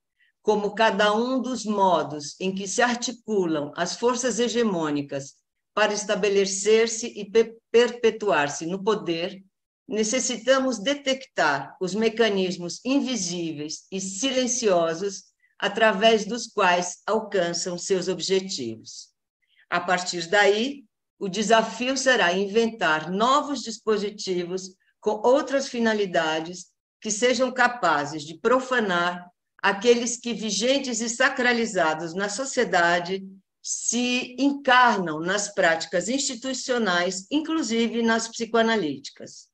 Speaker 6: como cada um dos modos em que se articulam as forças hegemônicas para estabelecer-se e perpetuar-se no poder, necessitamos detectar os mecanismos invisíveis e silenciosos através dos quais alcançam seus objetivos. A partir daí, o desafio será inventar novos dispositivos com outras finalidades que sejam capazes de profanar aqueles que, vigentes e sacralizados na sociedade, se encarnam nas práticas institucionais, inclusive nas psicoanalíticas.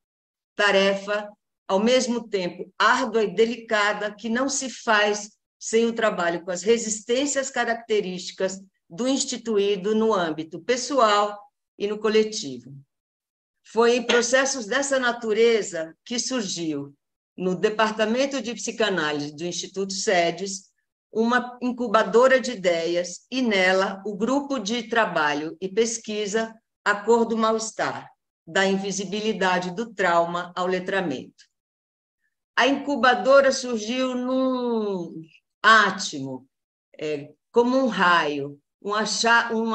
Speaker 6: Tarefa, ao mesmo tempo, árdua e delicada, que não se faz sem o trabalho com as resistências características do instituído no âmbito pessoal e no coletivo. Foi em processos dessa natureza que surgiu, no Departamento de Psicanálise do Instituto SEDES, uma incubadora de ideias e, nela, o grupo de trabalho e pesquisa A Cor do Mal-Estar, da invisibilidade do trauma ao letramento. A incubadora surgiu num átimo, como um raio, um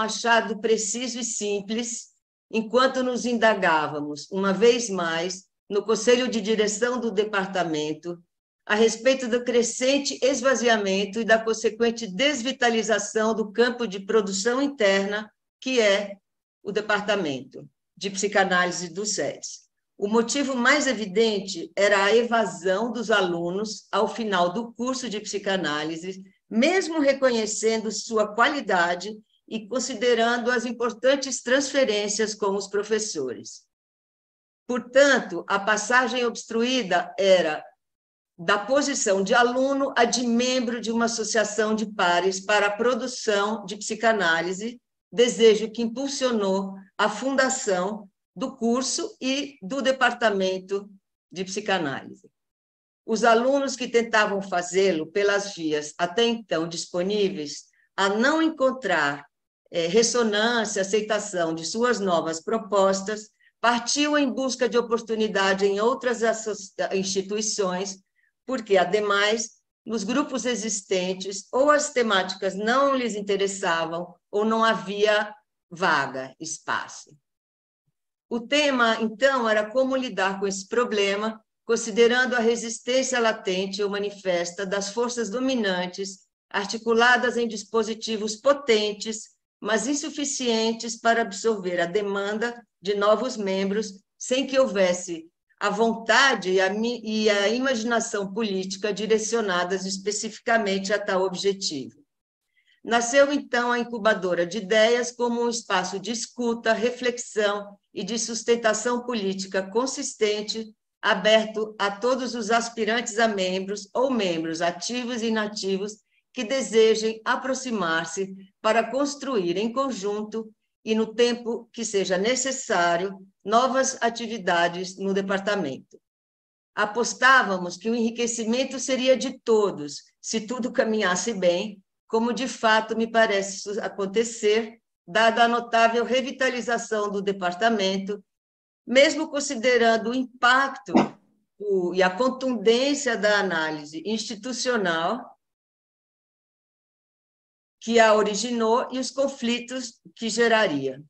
Speaker 6: achado preciso e simples, enquanto nos indagávamos, uma vez mais, no Conselho de Direção do Departamento, a respeito do crescente esvaziamento e da consequente desvitalização do campo de produção interna, que é o Departamento de Psicanálise do SEDES. O motivo mais evidente era a evasão dos alunos ao final do curso de psicanálise, mesmo reconhecendo sua qualidade e considerando as importantes transferências com os professores. Portanto, a passagem obstruída era da posição de aluno a de membro de uma associação de pares para a produção de psicanálise, desejo que impulsionou a fundação do curso e do departamento de psicanálise. Os alunos que tentavam fazê-lo pelas vias até então disponíveis, a não encontrar ressonância, aceitação de suas novas propostas, partiu em busca de oportunidade em outras instituições, porque, ademais, nos grupos existentes, ou as temáticas não lhes interessavam, ou não havia vaga, espaço. O tema, então, era como lidar com esse problema, considerando a resistência latente ou manifesta das forças dominantes, articuladas em dispositivos potentes, mas insuficientes para absorver a demanda de novos membros, sem que houvesse a vontade e a imaginação política direcionadas especificamente a tal objetivo. Nasceu, então, a incubadora de ideias como um espaço de escuta, reflexão e de sustentação política consistente, aberto a todos os aspirantes a membros ou membros ativos e inativos que desejem aproximar-se para construir em conjunto e no tempo que seja necessário novas atividades no departamento. Apostávamos que o enriquecimento seria de todos, se tudo caminhasse bem, como de fato me parece acontecer, dada a notável revitalização do departamento, mesmo considerando o impacto e a contundência da análise institucional que a originou e os conflitos que geraria.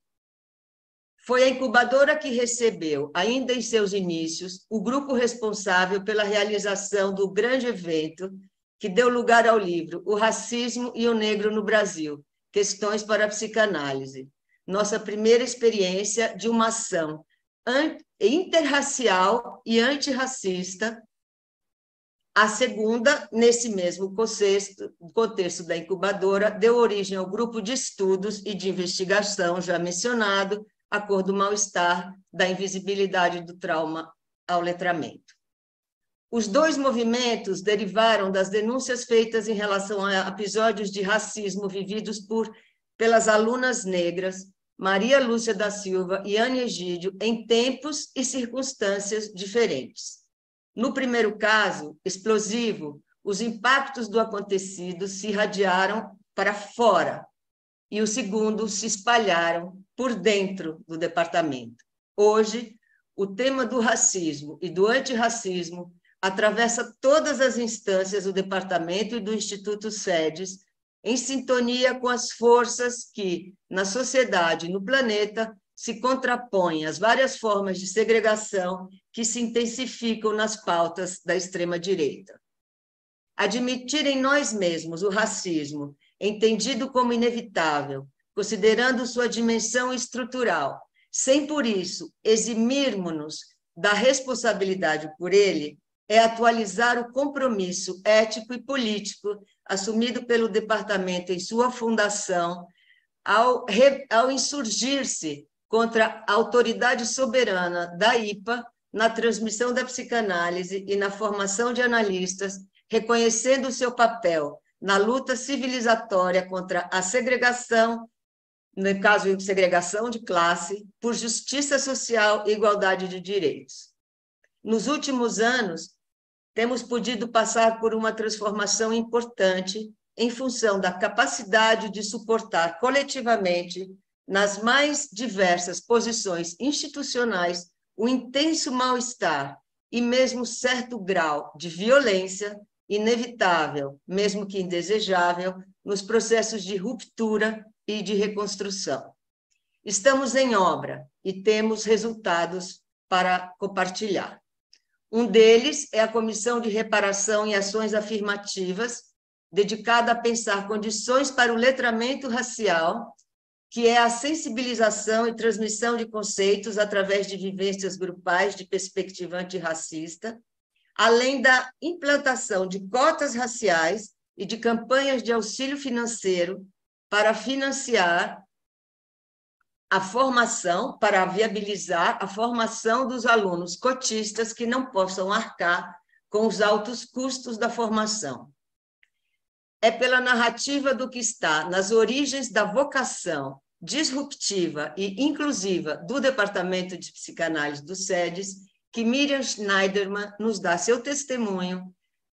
Speaker 6: Foi a incubadora que recebeu, ainda em seus inícios, o grupo responsável pela realização do grande evento que deu lugar ao livro O Racismo e o Negro no Brasil, Questões para a Psicanálise, nossa primeira experiência de uma ação interracial e antirracista. A segunda, nesse mesmo contexto da incubadora, deu origem ao grupo de estudos e de investigação já mencionado, A Cor do Mal-Estar, da invisibilidade do trauma ao letramento. Os dois movimentos derivaram das denúncias feitas em relação a episódios de racismo vividos pelas alunas negras Maria Lúcia da Silva e Anne Egídio em tempos e circunstâncias diferentes. No primeiro caso, explosivo, os impactos do acontecido se irradiaram para fora e o segundo se espalharam por dentro do departamento. Hoje, o tema do racismo e do antirracismo atravessa todas as instâncias do departamento e do Instituto SEDES, em sintonia com as forças que, na sociedade e no planeta, se contrapõem às várias formas de segregação que se intensificam nas pautas da extrema-direita. Admitir em nós mesmos o racismo, entendido como inevitável, considerando sua dimensão estrutural, sem por isso eximirmos-nos da responsabilidade por ele, é atualizar o compromisso ético e político assumido pelo departamento em sua fundação ao insurgir-se contra a autoridade soberana da IPA na transmissão da psicanálise e na formação de analistas, reconhecendo o seu papel na luta civilizatória contra a segregação, no caso, segregação de classe, por justiça social e igualdade de direitos. Nos últimos anos, temos podido passar por uma transformação importante em função da capacidade de suportar coletivamente, nas mais diversas posições institucionais, o intenso mal-estar e mesmo certo grau de violência inevitável, mesmo que indesejável, nos processos de ruptura e de reconstrução. Estamos em obra e temos resultados para compartilhar. Um deles é a Comissão de Reparação e Ações Afirmativas, dedicada a pensar condições para o letramento racial, que é a sensibilização e transmissão de conceitos através de vivências grupais de perspectiva antirracista, além da implantação de cotas raciais e de campanhas de auxílio financeiro para financiar a formação, para viabilizar a formação dos alunos cotistas que não possam arcar com os altos custos da formação. É pela narrativa do que está nas origens da vocação disruptiva e inclusiva do Departamento de Psicanálise do SEDES que Miriam Schneiderman nos dá seu testemunho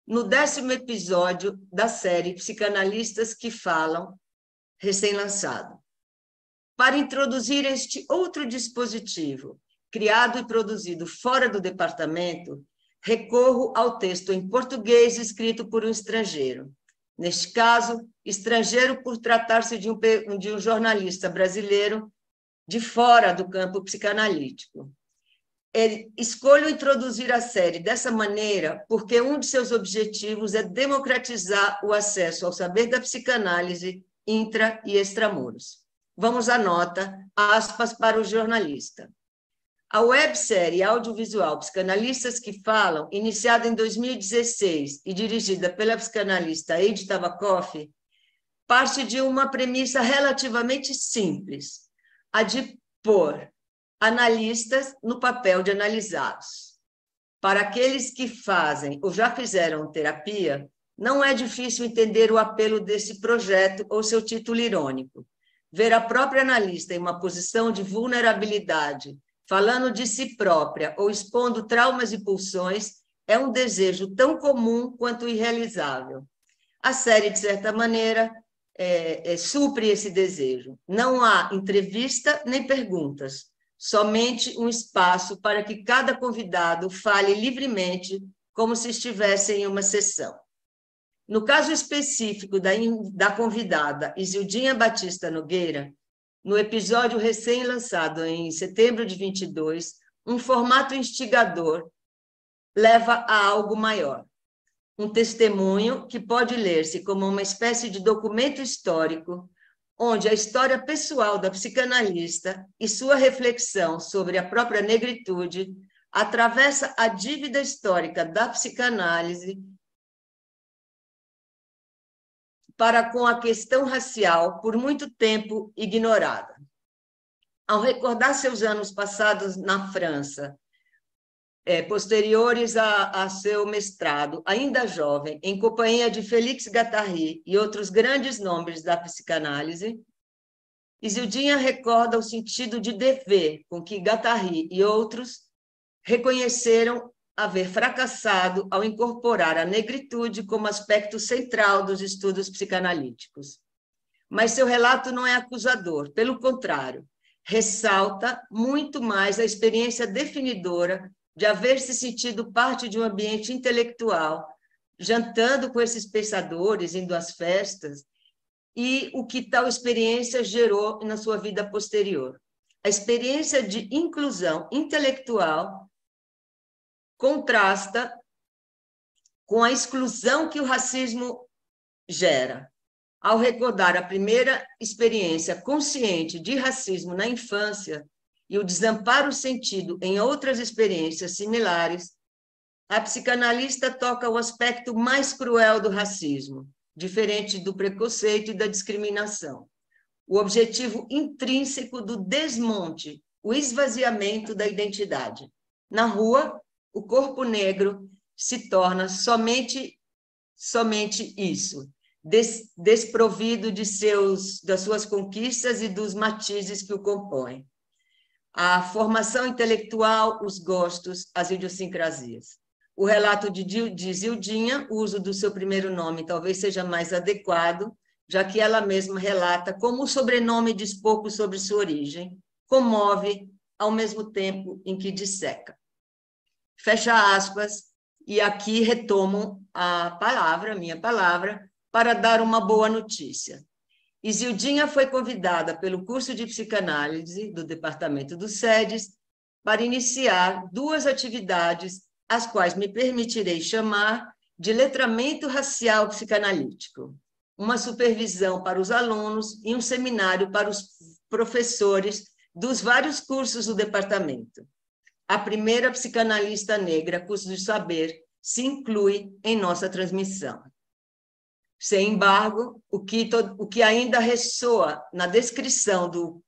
Speaker 6: no 10º episódio da série Psicanalistas que Falam, recém-lançado. Para introduzir este outro dispositivo, criado e produzido fora do departamento, recorro ao texto em português escrito por um estrangeiro. Neste caso, estrangeiro por tratar-se de um jornalista brasileiro de fora do campo psicanalítico. Escolho introduzir a série dessa maneira porque um de seus objetivos é democratizar o acesso ao saber da psicanálise intra- e extramuros. Vamos à nota, aspas para o jornalista. A websérie audiovisual Psicanalistas que Falam, iniciada em 2016 e dirigida pela psicanalista Heidi Tabakoff, parte de uma premissa relativamente simples, a de pôr analistas no papel de analisados. Para aqueles que fazem ou já fizeram terapia, não é difícil entender o apelo desse projeto ou seu título irônico. Ver a própria analista em uma posição de vulnerabilidade, falando de si própria ou expondo traumas e pulsões, é um desejo tão comum quanto irrealizável. A série, de certa maneira, supre esse desejo. Não há entrevista nem perguntas, somente um espaço para que cada convidado fale livremente, como se estivesse em uma sessão. No caso específico da convidada Isildinha Batista Nogueira, no episódio recém-lançado em setembro de 22, um formato instigador leva a algo maior. Um testemunho que pode ler-se como uma espécie de documento histórico, onde a história pessoal da psicanalista e sua reflexão sobre a própria negritude atravessa a dívida histórica da psicanálise para com a questão racial por muito tempo ignorada. Ao recordar seus anos passados na França, posteriores a seu mestrado, ainda jovem, em companhia de Félix Guattari e outros grandes nomes da psicanálise, Isildinha recorda o sentido de dever com que Guattari e outros reconheceram haver fracassado ao incorporar a negritude como aspecto central dos estudos psicanalíticos. Mas seu relato não é acusador, pelo contrário, ressalta muito mais a experiência definidora de haver se sentido parte de um ambiente intelectual, jantando com esses pensadores, indo às festas, e o que tal experiência gerou na sua vida posterior. A experiência de inclusão intelectual contrasta com a exclusão que o racismo gera. Ao recordar a primeira experiência consciente de racismo na infância e o desamparo sentido em outras experiências similares, a psicanalista toca o aspecto mais cruel do racismo, diferente do preconceito e da discriminação. O objetivo intrínseco do desmonte, o esvaziamento da identidade. Na rua, o corpo negro se torna somente isso, desprovido das suas conquistas e dos matizes que o compõem. A formação intelectual, os gostos, as idiosincrasias. O relato de Isildinha, o uso do seu primeiro nome talvez seja mais adequado, já que ela mesma relata como o sobrenome diz pouco sobre sua origem, comove ao mesmo tempo em que disseca. Fecha aspas, e aqui retomo a palavra, minha palavra, para dar uma boa notícia. Isildinha foi convidada pelo curso de psicanálise do Departamento do SEDES para iniciar 2 atividades, as quais me permitirei chamar de letramento racial psicanalítico, uma supervisão para os alunos e um seminário para os professores dos vários cursos do departamento. A primeira psicanalista negra, curso de saber, se inclui em nossa transmissão. Sem embargo, o que ainda ressoa na descrição do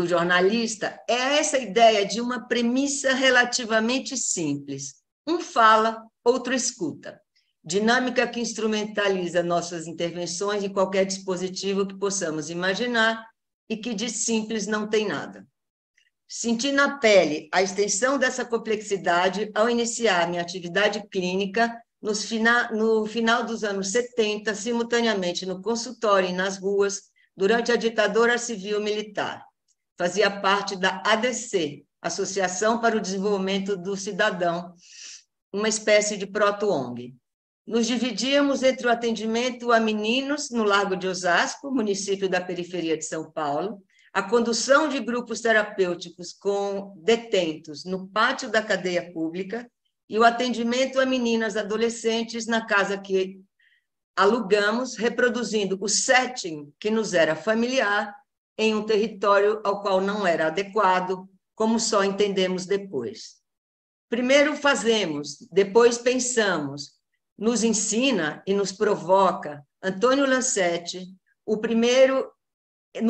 Speaker 6: jornalista é essa ideia de uma premissa relativamente simples. Um fala, outro escuta. Dinâmica que instrumentaliza nossas intervenções em qualquer dispositivo que possamos imaginar e que de simples não tem nada. Senti na pele a extensão dessa complexidade ao iniciar minha atividade clínica no final dos anos 70, simultaneamente no consultório e nas ruas, durante a ditadura civil-militar. Fazia parte da ADC, Associação para o Desenvolvimento do Cidadão, uma espécie de proto-ONG. Nos dividíamos entre o atendimento a meninos no Largo de Osasco, município da periferia de São Paulo, a condução de grupos terapêuticos com detentos no pátio da cadeia pública e o atendimento a meninas adolescentes na casa que alugamos, reproduzindo o setting que nos era familiar em um território ao qual não era adequado, como só entendemos depois. Primeiro fazemos, depois pensamos, nos ensina e nos provoca Antônio Lancetti, no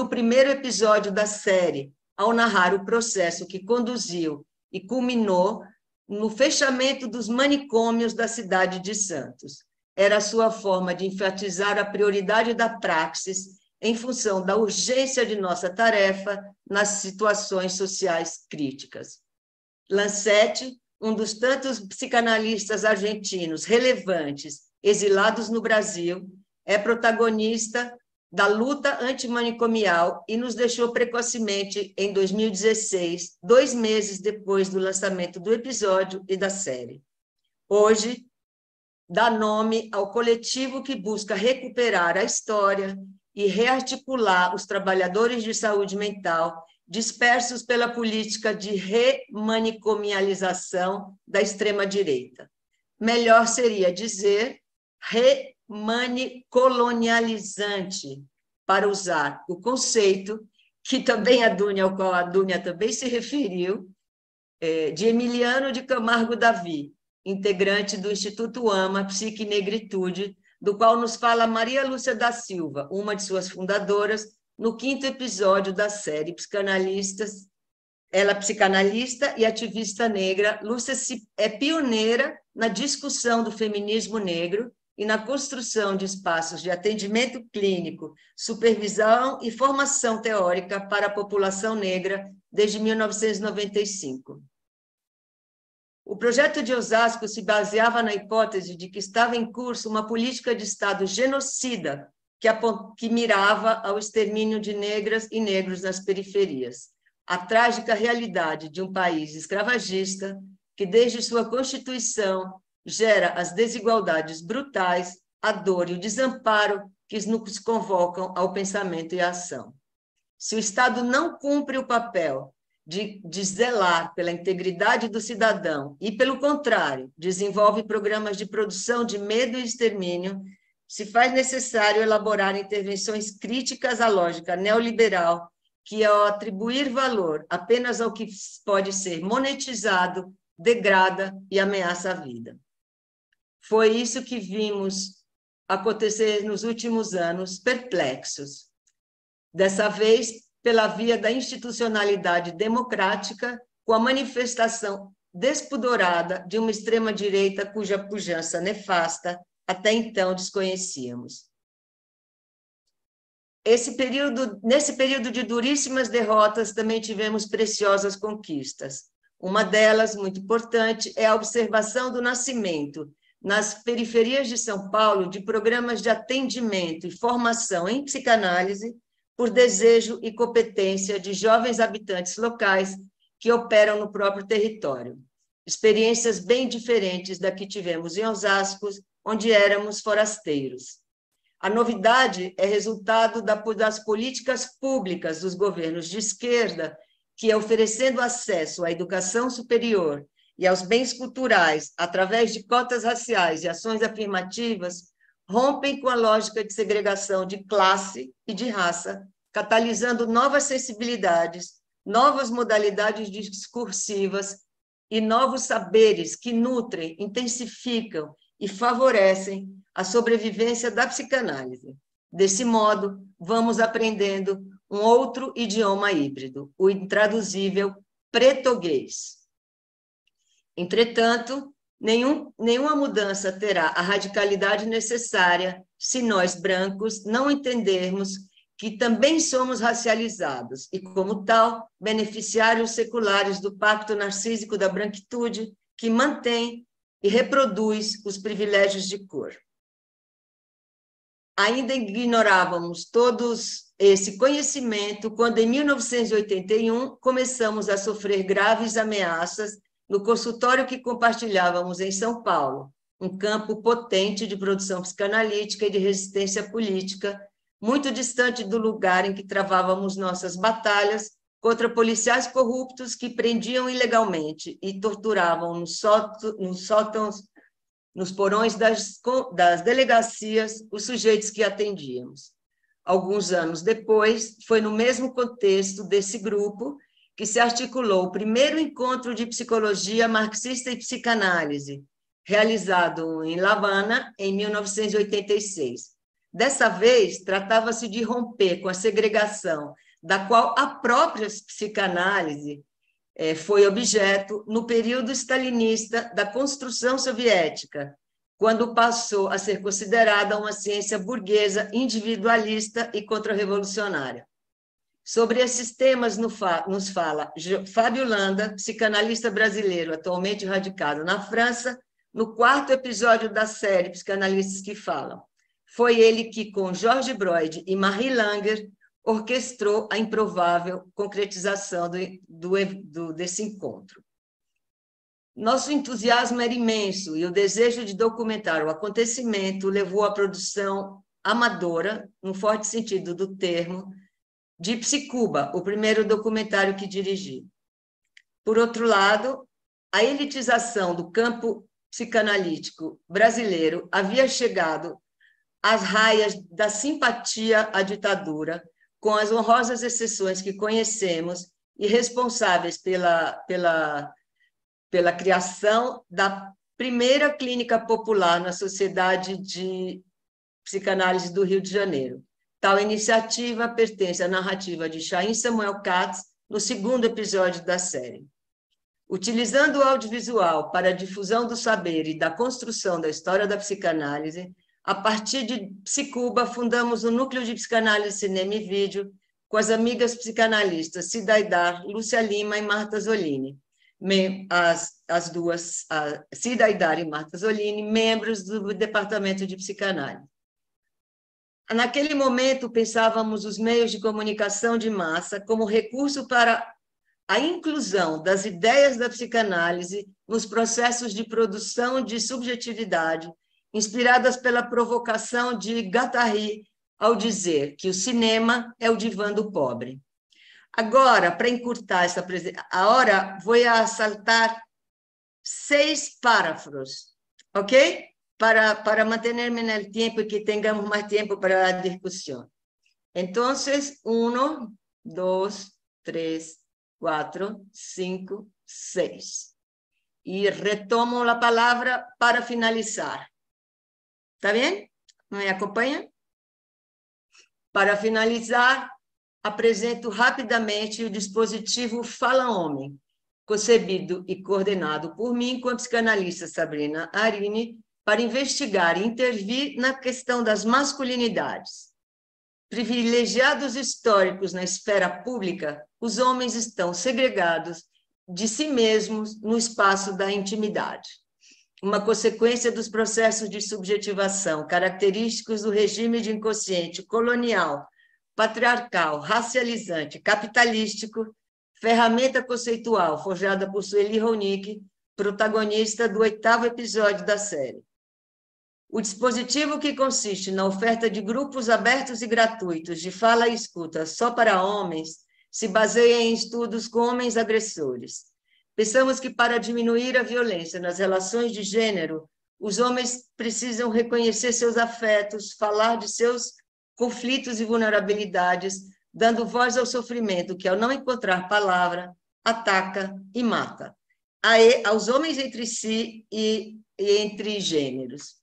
Speaker 6: primeiro episódio da série, ao narrar o processo que conduziu e culminou no fechamento dos manicômios da cidade de Santos. Era a sua forma de enfatizar a prioridade da praxis em função da urgência de nossa tarefa nas situações sociais críticas. Lancetti, um dos tantos psicanalistas argentinos relevantes exilados no Brasil, é protagonista da luta antimanicomial e nos deixou precocemente em 2016, 2 meses depois do lançamento do episódio e da série. Hoje, dá nome ao coletivo que busca recuperar a história e rearticular os trabalhadores de saúde mental dispersos pela política de remanicomialização da extrema-direita. Melhor seria dizer remanicolonializante, para usar o conceito que também ao qual a Dúnia também se referiu, de Emiliano de Camargo Davi, integrante do Instituto AMA Psique e Negritude, do qual nos fala Maria Lúcia da Silva, uma de suas fundadoras, no 5º episódio da série Psicanalistas Ela é psicanalista e ativista negra. Lúcia é pioneira na discussão do feminismo negro e na construção de espaços de atendimento clínico, supervisão e formação teórica para a população negra desde 1995. O projeto de Osasco se baseava na hipótese de que estava em curso uma política de Estado genocida que mirava ao extermínio de negras e negros nas periferias. A trágica realidade de um país escravagista que, desde sua Constituição, gera as desigualdades brutais, a dor e o desamparo que nos convocam ao pensamento e à ação. Se o Estado não cumpre o papel de zelar pela integridade do cidadão e, pelo contrário, desenvolve programas de produção de medo e extermínio, se faz necessário elaborar intervenções críticas à lógica neoliberal que, ao atribuir valor apenas ao que pode ser monetizado, degrada e ameaça a vida. Foi isso que vimos acontecer nos últimos anos, perplexos. Dessa vez, pela via da institucionalidade democrática, com a manifestação despudorada de uma extrema-direita cuja pujança nefasta até então desconhecíamos. Nesse período de duríssimas derrotas, também tivemos preciosas conquistas. Uma delas, muito importante, é a observação do nascimento, nas periferias de São Paulo, de programas de atendimento e formação em psicanálise, por desejo e competência de jovens habitantes locais que operam no próprio território. Experiências bem diferentes da que tivemos em Osasco, onde éramos forasteiros. A novidade é resultado das políticas públicas dos governos de esquerda, que, oferecendo acesso à educação superior e aos bens culturais, através de cotas raciais e ações afirmativas, rompem com a lógica de segregação de classe e de raça, catalisando novas sensibilidades, novas modalidades discursivas e novos saberes que nutrem, intensificam e favorecem a sobrevivência da psicanálise. Desse modo, vamos aprendendo um outro idioma híbrido, o intraduzível pretoguês. Entretanto, nenhuma mudança terá a radicalidade necessária se nós, brancos, não entendermos que também somos racializados e, como tal, beneficiários seculares do pacto narcísico da branquitude que mantém e reproduz os privilégios de cor. Ainda ignorávamos todos esse conhecimento quando, em 1981, começamos a sofrer graves ameaças no consultório que compartilhávamos em São Paulo, um campo potente de produção psicanalítica e de resistência política, muito distante do lugar em que travávamos nossas batalhas contra policiais corruptos que prendiam ilegalmente e torturavam nos sótãos, nos porões das delegacias, os sujeitos que atendíamos. Alguns anos depois, foi no mesmo contexto desse grupo que se articulou o primeiro encontro de psicologia marxista e psicanálise, realizado em La Habana, em 1986. Dessa vez, tratava-se de romper com a segregação da qual a própria psicanálise foi objeto no período stalinista da construção soviética, quando passou a ser considerada uma ciência burguesa, individualista e contra-revolucionária. Sobre esses temas nos fala Fábio Landa, psicanalista brasileiro, atualmente radicado na França, no 4º episódio da série Psicanalistas que Falam. Foi ele que, com Jorge Broid e Marie Langer, orquestrou a improvável concretização desse encontro. Nosso entusiasmo era imenso e o desejo de documentar o acontecimento levou à produção amadora, no forte sentido do termo, de Psicuba, o primeiro documentário que dirigi. Por outro lado, a elitização do campo psicanalítico brasileiro havia chegado às raias da simpatia à ditadura, com as honrosas exceções que conhecemos e responsáveis pela criação da primeira clínica popular na Sociedade de Psicanálise do Rio de Janeiro. Tal iniciativa pertence à narrativa de Chaim Samuel Katz, no segundo episódio da série. Utilizando o audiovisual para a difusão do saber e da construção da história da psicanálise, a partir de Psicuba, fundamos o Núcleo de Psicanálise Cinema e Vídeo com as amigas psicanalistas Cida Aidar, Lúcia Lima e Marta Zolini. As duas, Cida Aidar e Marta Zolini, membros do Departamento de Psicanálise. Naquele momento, pensávamos os meios de comunicação de massa como recurso para a inclusão das ideias da psicanálise nos processos de produção de subjetividade, inspiradas pela provocação de Guattari ao dizer que o cinema é o divã do pobre. Agora, para encurtar essa apresentação, agora vou saltar 6 párrafos, ok? Para manter-me no tempo e que tenhamos mais tempo para a discussão. Então, 1, 2, 3, 4, 5, 6. E retomo a palavra para finalizar. Está bem? Me acompanha? Para finalizar, apresento rapidamente o dispositivo Fala Homem, concebido e coordenado por mim com a psicanalista Sabrina Arini, para investigar e intervir na questão das masculinidades. Privilegiados históricos na esfera pública, os homens estão segregados de si mesmos no espaço da intimidade. Uma consequência dos processos de subjetivação característicos do regime de inconsciente colonial, patriarcal, racializante, capitalístico, ferramenta conceitual forjada por Sueli Ronick, protagonista do 8º episódio da série. O dispositivo, que consiste na oferta de grupos abertos e gratuitos de fala e escuta só para homens, se baseia em estudos com homens agressores. Pensamos que, para diminuir a violência nas relações de gênero, os homens precisam reconhecer seus afetos, falar de seus conflitos e vulnerabilidades, dando voz ao sofrimento que, ao não encontrar palavra, ataca e mata, aos homens entre si e entre gêneros.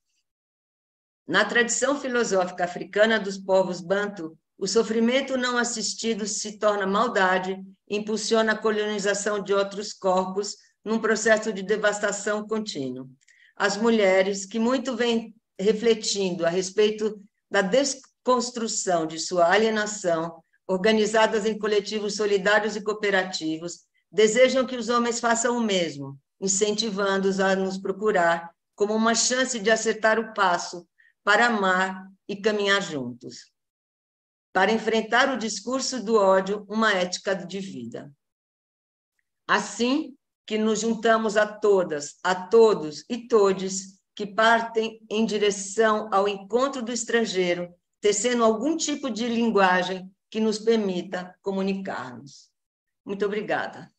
Speaker 6: Na tradição filosófica africana dos povos bantu, o sofrimento não assistido se torna maldade e impulsiona a colonização de outros corpos num processo de devastação contínuo. As mulheres, que muito vêm refletindo a respeito da desconstrução de sua alienação, organizadas em coletivos solidários e cooperativos, desejam que os homens façam o mesmo, incentivando-os a nos procurar como uma chance de acertar o passo para amar e caminhar juntos. Para enfrentar o discurso do ódio, uma ética de vida. Assim que nos juntamos a todas, a todos e todes que partem em direção ao encontro do estrangeiro, tecendo algum tipo de linguagem que nos permita comunicar-nos. Muito obrigada.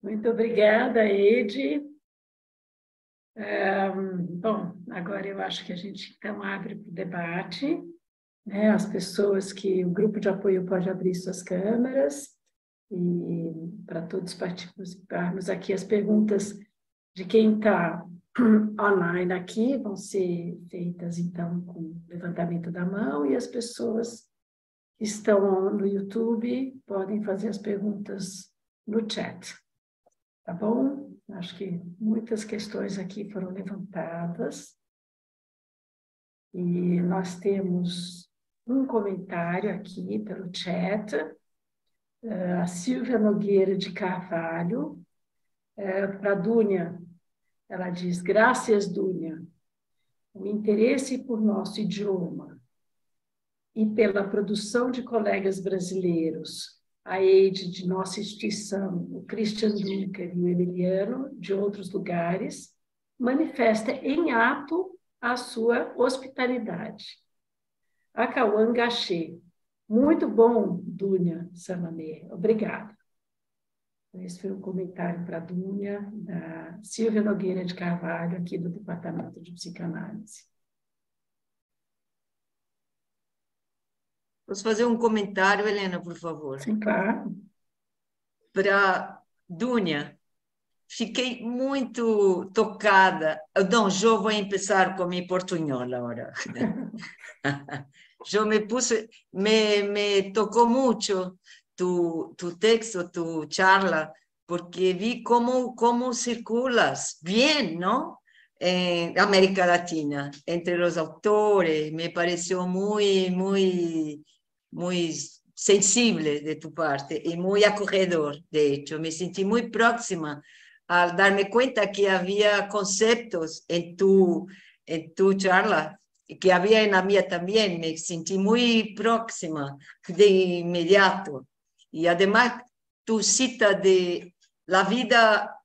Speaker 2: Muito obrigada, Ede. Bom, agora eu acho que a gente então abre para o debate, né? As pessoas que o grupo de apoio pode abrir suas câmeras e para todos participarmos aqui, as perguntas de quem está online aqui vão ser feitas então com levantamento da mão, e as pessoas que estão no YouTube podem fazer as perguntas no chat. Tá bom? Acho que muitas questões aqui foram levantadas. E nós temos um comentário aqui pelo chat. A Silvia Nogueira de Carvalho. Para a Dúnia, ela diz: graças, Dúnia. O interesse por nosso idioma e pela produção de colegas brasileiros, a Eide de nossa instituição, o Christian Dunker e o Emiliano, de outros lugares, manifesta em ato a sua hospitalidade. A Cauã Gachê: muito bom, Dúnia Samamé, obrigada. Esse foi um comentário para a Dúnia, da Silvia Nogueira de Carvalho, aqui do Departamento de Psicanálise.
Speaker 6: Posso fazer um comentário, Helena, por favor?
Speaker 2: Sim, claro.
Speaker 6: Para Dúnia, fiquei muito tocada. Não, eu vou começar com meu portunhol agora. Yo me puse, me tocó mucho tu texto, tu charla, porque vi cómo circulas bien, ¿no? En América Latina, entre los autores, me pareció muy sensible de tu parte y muy acogedor, de hecho. Me sentí muy próxima al darme cuenta que había conceptos en tu charla que había en la mía también, me sentí muy próxima de inmediato. Y además, tu cita de la vida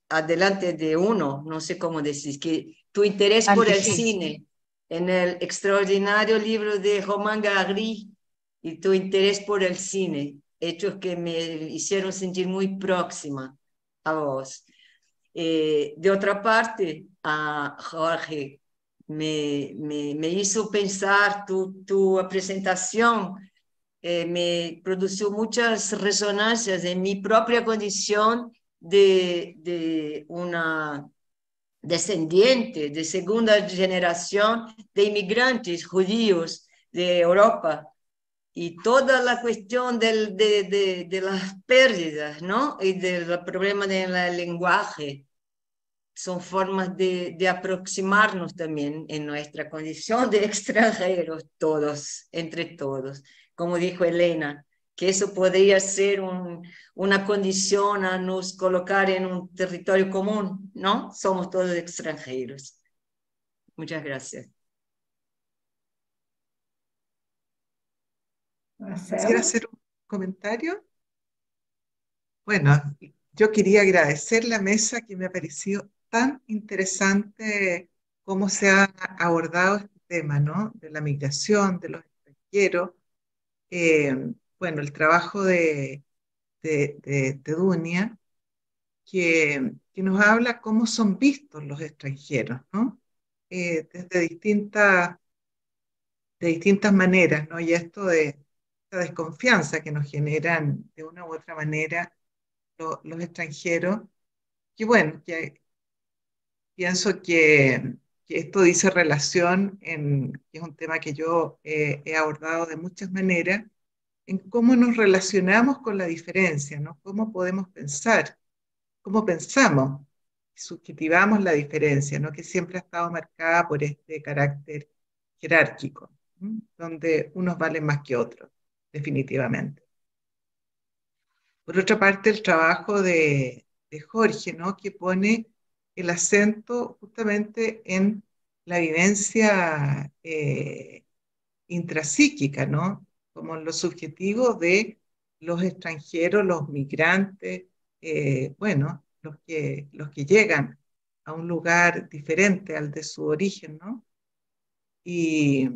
Speaker 6: adelante de uno, no sé cómo decir, que tu interés por el cine, en el extraordinario libro de Romain Gary, y tu interés por el cine, hechos que me hicieron sentir muy próxima a vos. De otra parte, a Jorge, me hizo pensar tu presentación, me produjo muchas resonancias en mi propia condición de una descendiente de segunda generación de inmigrantes judíos de Europa y toda la cuestión de las pérdidas, ¿no? Y del problema del lenguaje. Son formas de aproximarnos también en nuestra condición de extranjeros, todos, entre todos. Como dijo Elena, que eso podría ser una condición a nos colocar en un territorio común, ¿no? Somos todos extranjeros. Muchas gracias.
Speaker 3: Quisiera hacer un comentario. Bueno, yo quería agradecer la mesa, que me ha parecido tan interesante cómo se ha abordado este tema, ¿no? De la migración, de los extranjeros. Bueno, el trabajo de Dunia, que nos habla cómo son vistos los extranjeros, ¿no? Desde de distintas maneras, ¿no? Y esto de esta desconfianza que nos generan de una u otra manera los extranjeros, que bueno, que pienso que esto dice relación, que es un tema que yo he abordado de muchas maneras, en cómo nos relacionamos con la diferencia, ¿no? Cómo podemos pensar, cómo pensamos, subjetivamos la diferencia, ¿no? Que siempre ha estado marcada por este carácter jerárquico, ¿no? Donde unos valen más que otros, definitivamente. Por otra parte, el trabajo de Jorge, ¿no? Que pone el acento justamente en la vivencia intrapsíquica, ¿no? Como en lo subjetivo de los extranjeros, los migrantes, bueno, los que llegan a un lugar diferente al de su origen, ¿no? Y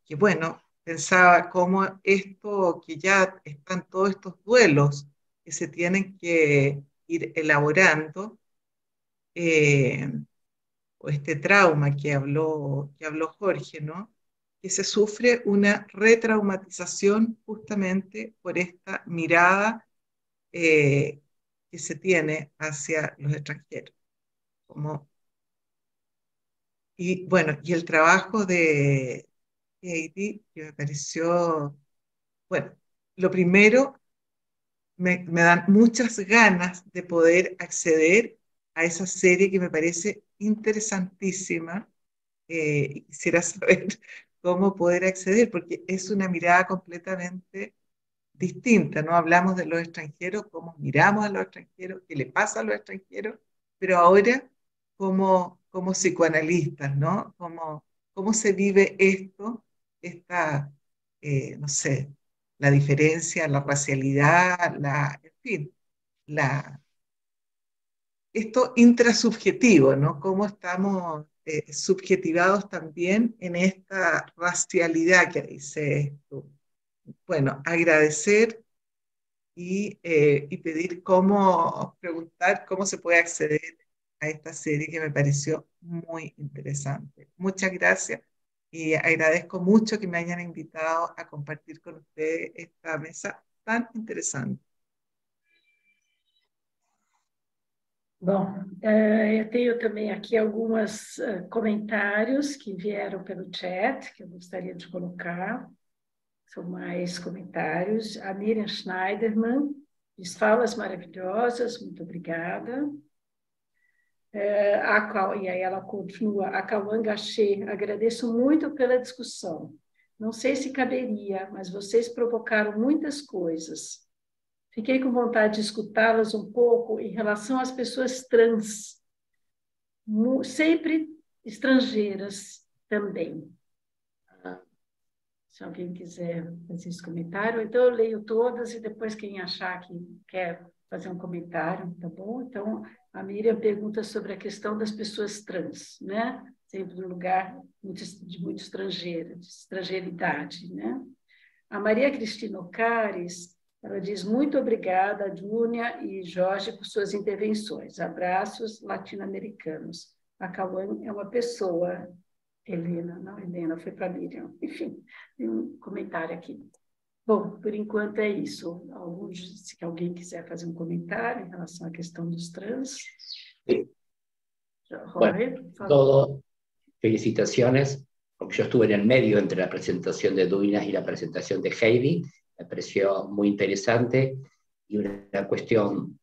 Speaker 3: que bueno, pensaba cómo esto, que ya están todos estos duelos que se tienen que ir elaborando, eh, o este trauma que habló Jorge, ¿no? Que se sufre una retraumatización justamente por esta mirada eh, que se tiene hacia los extranjeros. Como, y bueno, y el trabajo de Katie, que me pareció, bueno, lo primero, me dan muchas ganas de poder acceder a esa serie que me parece interesantísima. Quisiera saber cómo poder acceder, porque es una mirada completamente distinta, ¿no? Hablamos de los extranjeros, cómo miramos a los extranjeros, qué le pasa a los extranjeros, pero ahora como psicoanalistas, ¿no? Cómo se vive esto, esta, no sé, la diferencia, la racialidad, en fin, esto intrasubjetivo, ¿no? Cómo estamos subjetivados también en esta racialidad que dice esto. Bueno, agradecer y pedir preguntar cómo se puede acceder a esta serie que me pareció muy interesante. Muchas gracias y agradezco mucho que me hayan invitado a compartir con ustedes esta mesa tan interesante.
Speaker 2: Bom, eu tenho também aqui alguns comentários que vieram pelo chat, que eu gostaria de colocar. São mais comentários. A Miriam Schneiderman diz: falas maravilhosas, muito obrigada. E aí ela continua: a Cauã Gachê, agradeço muito pela discussão. Não sei se caberia, mas vocês provocaram muitas coisas. Fiquei com vontade de escutá-las um pouco em relação às pessoas trans, sempre estrangeiras também. Se alguém quiser fazer esse comentário, então eu leio todas e depois quem achar que quer fazer um comentário, tá bom? Então, a Miriam pergunta sobre a questão das pessoas trans, né? Sempre no lugar de muito estrangeira, de estrangeiridade, né? A Maria Cristina Ocares, ela diz: muito obrigada, Júnia e Jorge, por suas intervenções. Abraços latino-americanos. A Cauã é uma pessoa. Helena, não, Helena, foi para Miriam. Enfim, tem um comentário aqui. Bom, por enquanto é isso. Se alguém quiser fazer um comentário em relação à questão dos trans.
Speaker 4: Sí.
Speaker 2: Jorge,
Speaker 4: bueno, todo, felicitaciones, porque yo estuve en el medio entre la presentación de Duinas y la presentación de Heidi, me pareció muy interesante y una cuestión,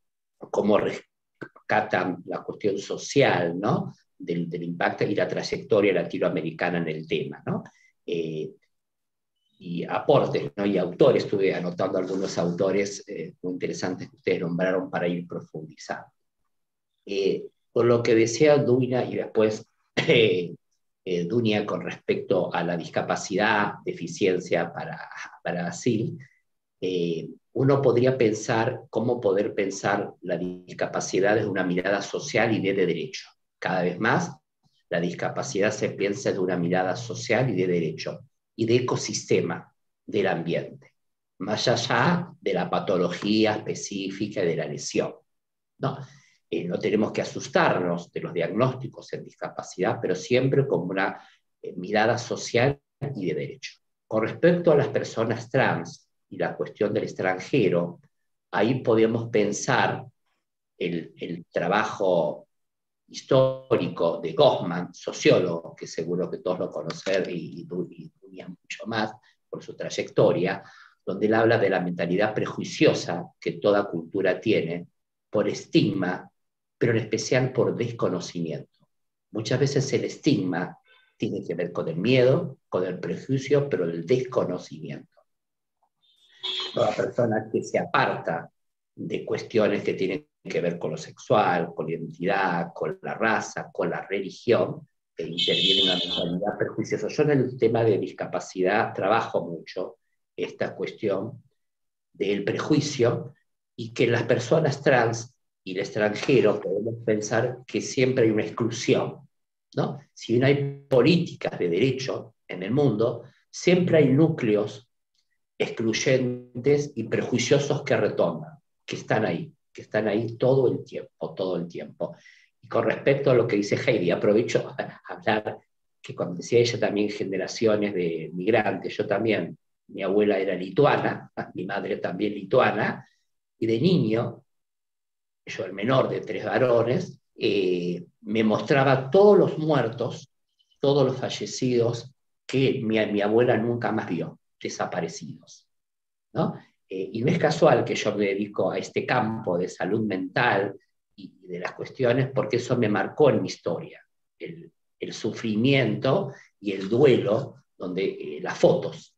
Speaker 4: cómo rescatan la cuestión social, ¿no? Del impacto y la trayectoria latinoamericana en el tema, ¿no? Y aportes, ¿no? Y autores, estuve anotando algunos autores muy interesantes que ustedes nombraron para ir profundizando. Por lo que decía Duina y después Dunia con respecto a la discapacidad, deficiencia para Brasil, uno podría pensar cómo poder pensar la discapacidad desde una mirada social y de derecho. Cada vez más la discapacidad se piensa desde una mirada social y de derecho, y de ecosistema del ambiente, más allá de la patología específica de la lesión, ¿no? No tenemos que asustarnos de los diagnósticos en discapacidad, pero siempre como una mirada social y de derecho. Con respecto a las personas trans y la cuestión del extranjero, ahí podemos pensar el trabajo histórico de Goffman, sociólogo, que seguro que todos lo conocen y Dunia mucho más por su trayectoria, donde él habla de la mentalidad prejuiciosa que toda cultura tiene por estigma, pero en especial por desconocimiento. Muchas veces el estigma tiene que ver con el miedo, con el prejuicio, pero el desconocimiento. Toda persona que se aparta de cuestiones que tienen que ver con lo sexual, con la identidad, con la raza, con la religión, que interviene una mentalidad prejuiciosa. Yo en el tema de discapacidad trabajo mucho esta cuestión del prejuicio y que las personas trans y el extranjero podemos pensar que siempre hay una exclusión, ¿no? Si bien hay políticas de derecho en el mundo, siempre hay núcleos excluyentes y prejuiciosos que retornan, que están ahí todo el tiempo. Y con respecto a lo que dice Heidi, aprovecho a hablar que cuando decía ella también generaciones de migrantes, yo también, mi abuela era lituana, mi madre también lituana, y de niño, yo el menor de 3 varones, me mostraba todos los muertos, todos los fallecidos que mi abuela nunca más vio, desaparecidos, ¿no? Y no es casual que yo me dedico a este campo de salud mental y de las cuestiones, porque eso me marcó en mi historia, el sufrimiento y el duelo, donde las fotos,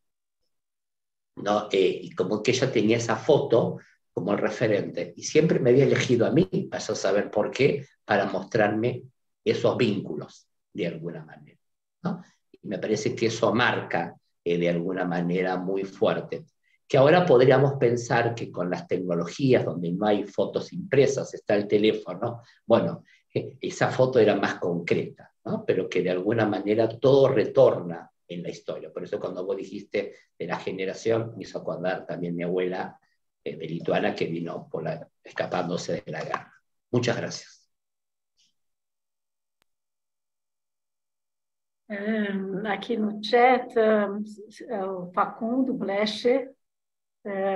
Speaker 4: ¿no? Y como que ella tenía esa foto como el referente, y siempre me había elegido a mí, vas a saber por qué, para mostrarme esos vínculos, de alguna manera, ¿no? Y me parece que eso marca de alguna manera muy fuerte, que ahora podríamos pensar que con las tecnologías donde no hay fotos impresas, está el teléfono, bueno, esa foto era más concreta, ¿no? Pero que de alguna manera todo retorna en la historia. Por eso cuando vos dijiste de la generación, me hizo acordar también mi abuela de lituana que vino escapándose de la guerra. Muchas gracias.
Speaker 2: Aqui no chat, o Facundo Blecher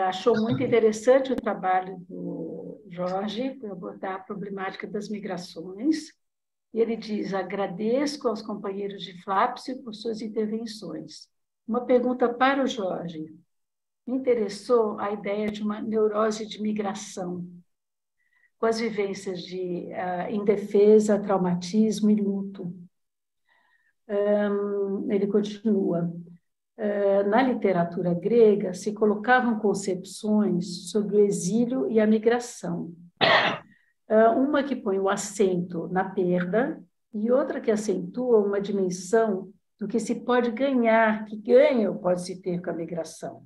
Speaker 2: achou muito interessante o trabalho do Jorge, para abordar a problemática das migrações. E ele diz: agradeço aos companheiros de FLAPSI por suas intervenções. Uma pergunta para o Jorge. Me interessou a ideia de uma neurose de migração, com as vivências de indefesa, traumatismo e luto. Ele continua. Na literatura grega, se colocavam concepções sobre o exílio e a migração. Uma que põe o acento na perda e outra que acentua uma dimensão do que se pode ganhar, que ganho pode se ter com a migração.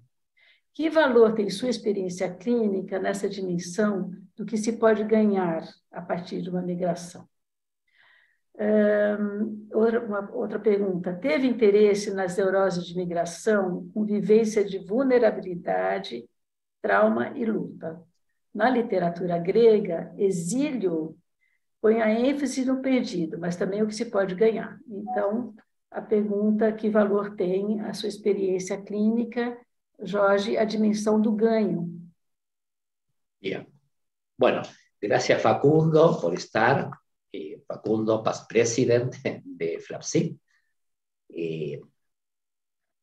Speaker 2: Que valor tem sua experiência clínica nessa dimensão do que se pode ganhar a partir de uma migração? Outra pergunta. Teve interesse nas neuroses de migração com vivência de vulnerabilidade, trauma e luta? Na literatura grega, exílio põe a ênfase no perdido, mas também o que se pode ganhar. Então, a pergunta: que valor tem a sua experiência clínica, Jorge, a dimensão do ganho?
Speaker 4: Bien. Bueno, gracias Facundo por estar. Facundo, past president de FLAPSI.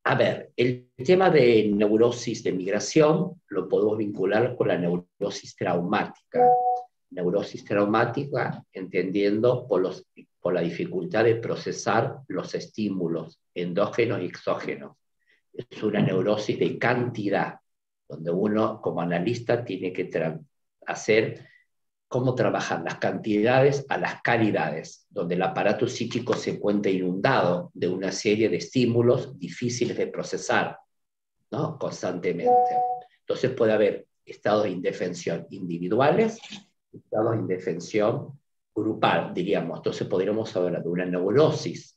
Speaker 4: A ver, el tema de neurosis de migración lo podemos vincular con la neurosis traumática. Neurosis traumática, entendiendo por la dificultad de procesar los estímulos endógenos y exógenos. Es una neurosis de cantidad, donde uno como analista tiene que hacer cómo trabajar las cantidades a las calidades, donde el aparato psíquico se encuentra inundado de una serie de estímulos difíciles de procesar, ¿no? Constantemente. Entonces puede haber estados de indefensión individuales, estados de indefensión grupal, diríamos. Entonces podríamos hablar de una neurosis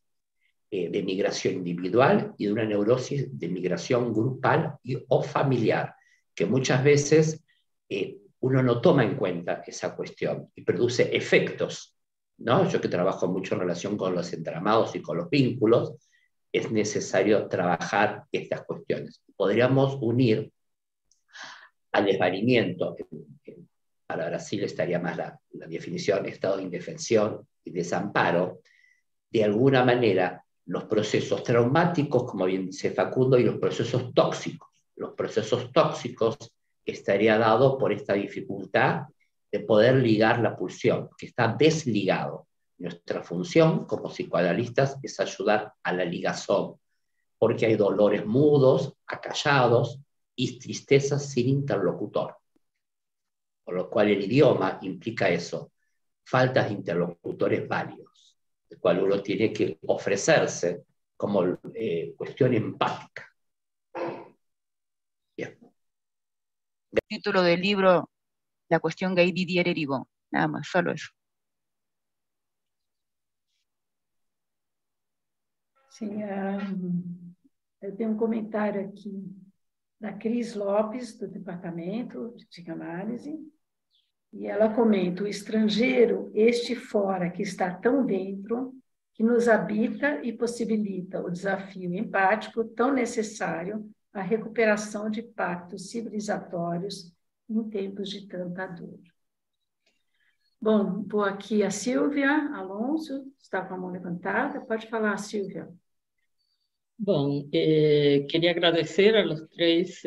Speaker 4: de migración individual y de una neurosis de migración grupal o familiar, que muchas veces uno no toma en cuenta esa cuestión y produce efectos, ¿no? Yo que trabajo mucho en relación con los entramados y con los vínculos, es necesario trabajar estas cuestiones. Podríamos unir al desvanimiento, para Brasil estaría más la definición, estado de indefensión y desamparo, de alguna manera los procesos traumáticos, como bien dice Facundo, y los procesos tóxicos. Los procesos tóxicos estaría dado por esta dificultad de poder ligar la pulsión, que está desligado. Nuestra función como psicoanalistas es ayudar a la ligazón, porque hay dolores mudos, acallados y tristezas sin interlocutor. Por lo cual el idioma implica eso, faltas de interlocutores válidos, el cual uno tiene que ofrecerse como cuestión empática. Bien.
Speaker 5: El título del libro, La cuestión gay Didier Eribon, nada más, solo eso.
Speaker 2: Sim, eu tenho um comentário aqui da Cris Lopes, do Departamento de Psicanálise, e ela comenta: o estrangeiro, este fora que está tão dentro, que nos habita e possibilita o desafio empático tão necessário à recuperação de pactos civilizatórios em tempos de tanta dor. Bom, vou aqui a Silvia Alonso, está com a mão levantada. Pode falar, Silvia.
Speaker 7: Bom, queria agradecer a los tres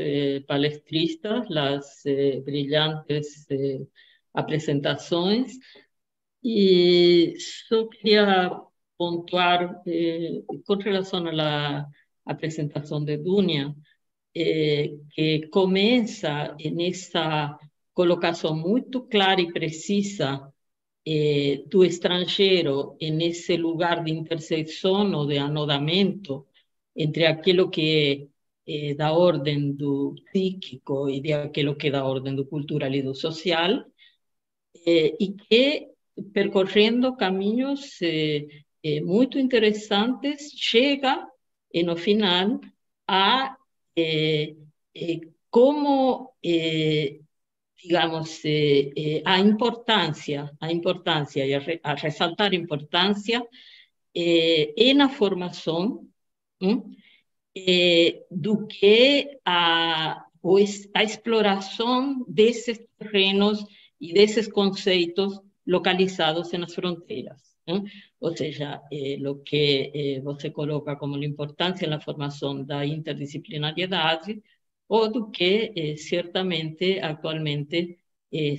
Speaker 7: palestristas las brillantes apresentações, e só queria pontuar com relação à apresentação de Dunia, que começa nessa colocação muito clara e precisa do estrangeiro nesse lugar de intersecção ou de anodamento entre aquilo que é da ordem do psíquico e de aquilo que é da ordem do cultural e do social, e que, percorrendo caminhos muito interessantes, chega, no final, a como, digamos, a importância e a ressaltar a importância na formação do que a exploração desses terrenos e desses conceitos localizados nas fronteiras. Ou seja, o que você coloca como importância na formação da interdisciplinariedade, ou do que certamente atualmente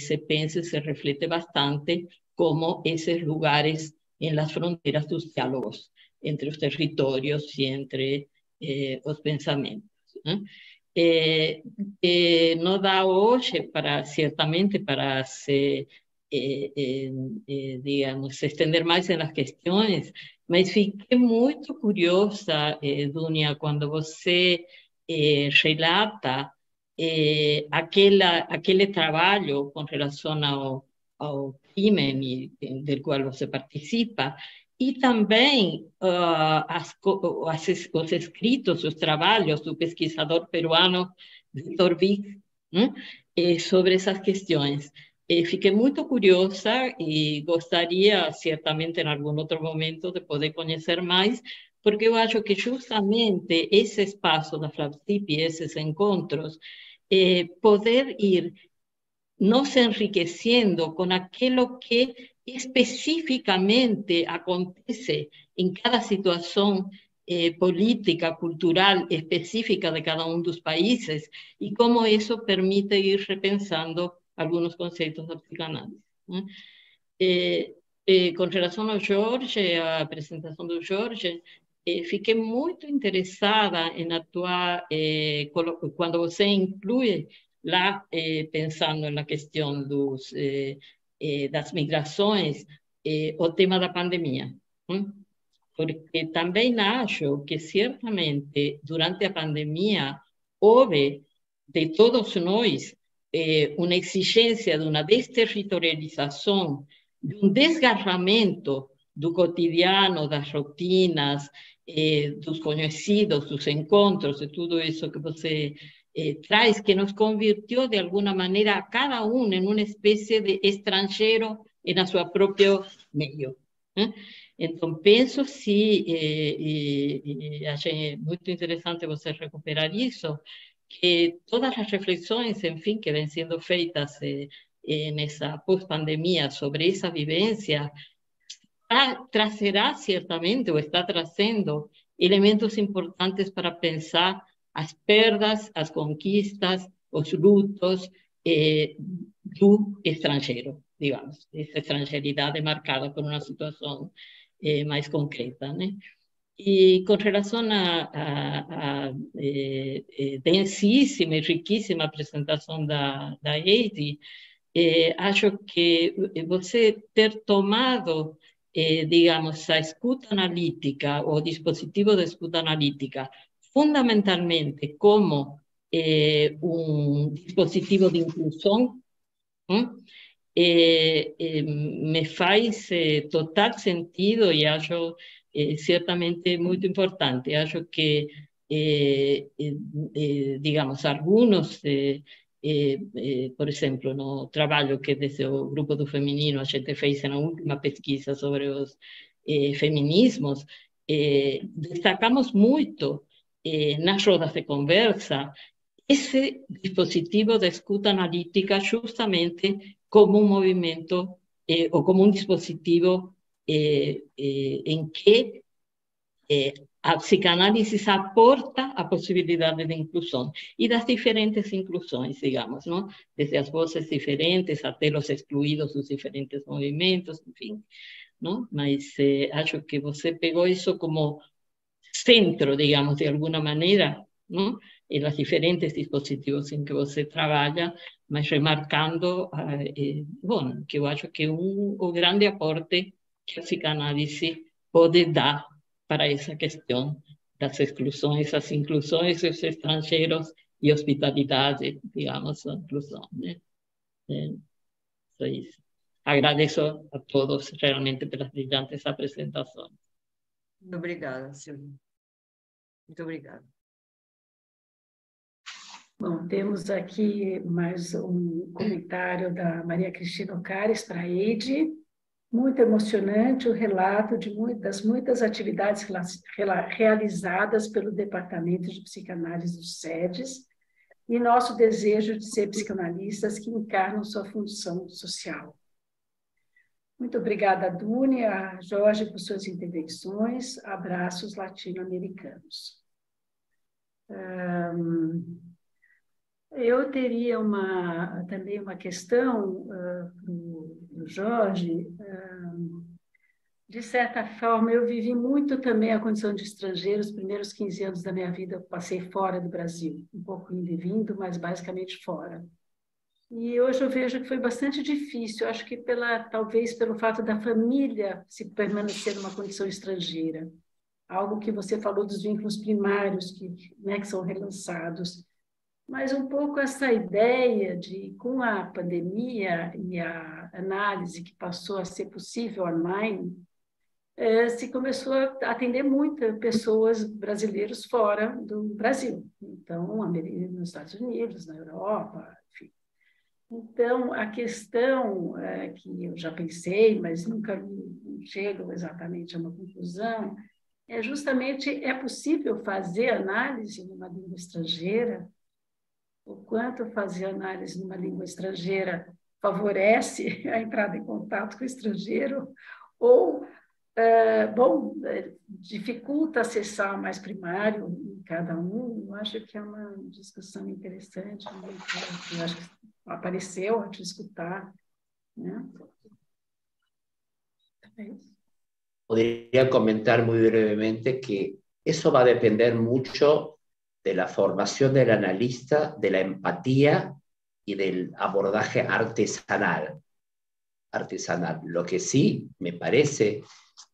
Speaker 7: se pensa e se reflete bastante como esses lugares em las fronteiras dos diálogos entre os territórios e entre os pensamentos. Não dá hoje certamente para se digamos, se estender mais nas questões, mas fiquei muito curiosa, Dunia, quando você relata aquele trabalho com relação ao crime do qual você participa, e também os escritos, os trabalhos do pesquisador peruano Víctor Vich sobre essas questões. Fiquei muito curiosa e gostaria, certamente, em algum outro momento, de poder conhecer mais, porque eu acho que justamente esse espaço da FLAPSIP e esses encontros, poder ir nos enriquecendo com aquilo que especificamente acontece em cada situação política, cultural específica de cada um dos países, e como isso permite ir repensando alguns conceitos da psicanálise. Com relação ao Jorge, a apresentação do Jorge, fiquei muito interessada em atuar quando você inclui lá, pensando na questão das migrações, o tema da pandemia. Porque também acho que, certamente, durante a pandemia, houve, de todos nós, uma exigência de uma desterritorialização, de um desgarramento do cotidiano, das rotinas, dos conhecidos, dos encontros, de tudo isso que você traz, que nos convirtió de alguna manera a cada uno en una especie de extranjero en su propio medio. Entonces, penso y achei muito interessante você recuperar isso, que todas as reflexões, enfim, que vêm sendo feitas nessa pós-pandemia sobre essa vivência, trazerá certamente, ou está trazendo, elementos importantes para pensar as perdas, as conquistas, os lutos do estrangeiro, digamos, essa estrangeridade marcada por uma situação mais concreta, né? E com relação à densíssima e riquíssima apresentação da Heidi, acho que você ter tomado, digamos, a escuta analítica, o dispositivo de escuta analítica, fundamentalmente como dispositivo de inclusão, me faz total sentido e acho certamente muito importante. Acho que, digamos, alguns, por exemplo, no trabalho que desde o Grupo do Feminino a gente fez na última pesquisa sobre os feminismos, destacamos muito nas rodas de conversa esse dispositivo de escuta analítica justamente como um movimento ou como um dispositivo em que a psicanálise aporta a possibilidade de inclusão e das diferentes inclusões, digamos, não? Desde as vozes diferentes até os excluídos dos diferentes movimentos, enfim, não? Mas acho que você pegou isso como centro, digamos, de alguma maneira, não? Em os diferentes dispositivos em que você trabalha, mas remarcando, bom, que eu acho que o grande aporte que a psicanálise pode dar para essa questão das exclusões, as inclusões dos estrangeiros e hospitalidade, digamos, a inclusão, né? É isso. Agradeço a todos realmente pelas brilhantes apresentações.
Speaker 6: Muito obrigada, Silvia. Muito obrigada.
Speaker 2: Bom, temos aqui mais um comentário da Maria Cristina Ocares para a Heidi. Muito emocionante o relato das muitas atividades realizadas pelo Departamento de Psicanálise do SEDES, e nosso desejo de ser psicanalistas que encarnam sua função social. Muito obrigada, Dúnia, Jorge, por suas intervenções. Abraços latino-americanos. Eu teria também uma questão para o Jorge. De certa forma, eu vivi muito também a condição de estrangeiro. Os primeiros 15 anos da minha vida eu passei fora do Brasil, um pouco indo e vindo, mas basicamente fora. E hoje eu vejo que foi bastante difícil, acho que talvez pelo fato da família se permanecer numa condição estrangeira. Algo que você falou dos vínculos primários que são relançados. Mas um pouco essa ideia de, com a pandemia e a análise que passou a ser possível online, se começou a atender muitas pessoas brasileiros fora do Brasil. Então, nos Estados Unidos, na Europa, enfim. Então, a questão que eu já pensei, mas nunca chego exatamente a uma conclusão, é justamente, é possível fazer análise numa língua estrangeira? O quanto fazer análise numa língua estrangeira favorece a entrada em contato com o estrangeiro ou, dificulta acessar mais primário em cada um? Eu acho que é uma discussão interessante, eu acho que apareceu a te escutar, né?
Speaker 4: Podría comentar muy brevemente que eso va a depender mucho de la formación del analista, de la empatía y del abordaje artesanal. Lo que sí me parece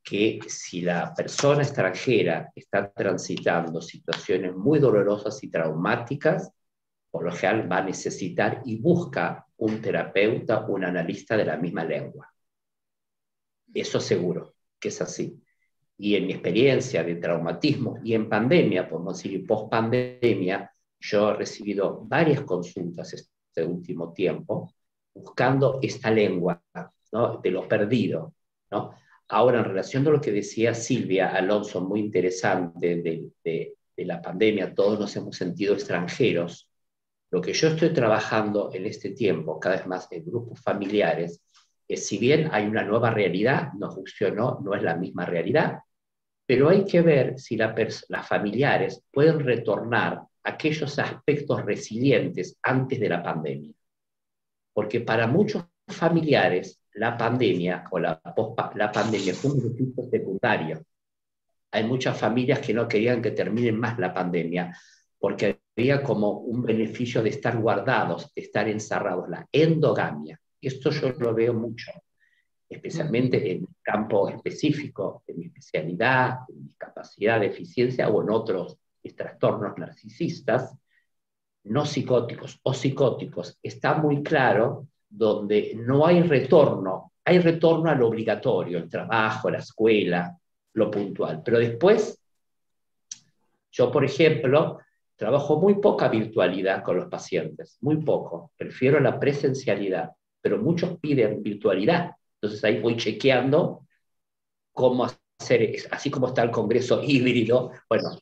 Speaker 4: que si la persona extranjera está transitando situaciones muy dolorosas y traumáticas, por lo general va a necesitar y busca un terapeuta, un analista de la misma lengua. Eso seguro que es así. Y en mi experiencia de traumatismo y en pandemia, podemos decir post-pandemia, yo he recibido varias consultas este último tiempo buscando esta lengua, ¿no?, de lo perdido, ¿no? Ahora, en relación a lo que decía Silvia Alonso, muy interesante, de la pandemia, todos nos hemos sentido extranjeros. Lo que yo estoy trabajando en este tiempo, cada vez más en grupos familiares, es, si bien hay una nueva realidad, nos guste o no, no es la misma realidad, pero hay que ver si las familiares pueden retornar aquellos aspectos resilientes antes de la pandemia. Porque para muchos familiares, la pandemia o la pandemia fue un beneficio secundario. Hay muchas familias que no querían que termine más la pandemia, porque había como un beneficio de estar guardados, de estar encerrados, la endogamia. Esto yo lo veo mucho, especialmente en el campo específico de mi especialidad, de mi capacidad de eficiencia o en otros trastornos narcisistas, no psicóticos o psicóticos. Está muy claro donde no hay retorno a lo obligatorio, el trabajo, la escuela, lo puntual. Pero después, yo, por ejemplo, trabajo muy poca virtualidad con los pacientes, muy poco. Prefiero la presencialidad, pero muchos piden virtualidad. Entonces ahí voy chequeando cómo hacer, así como está el congreso híbrido. Bueno,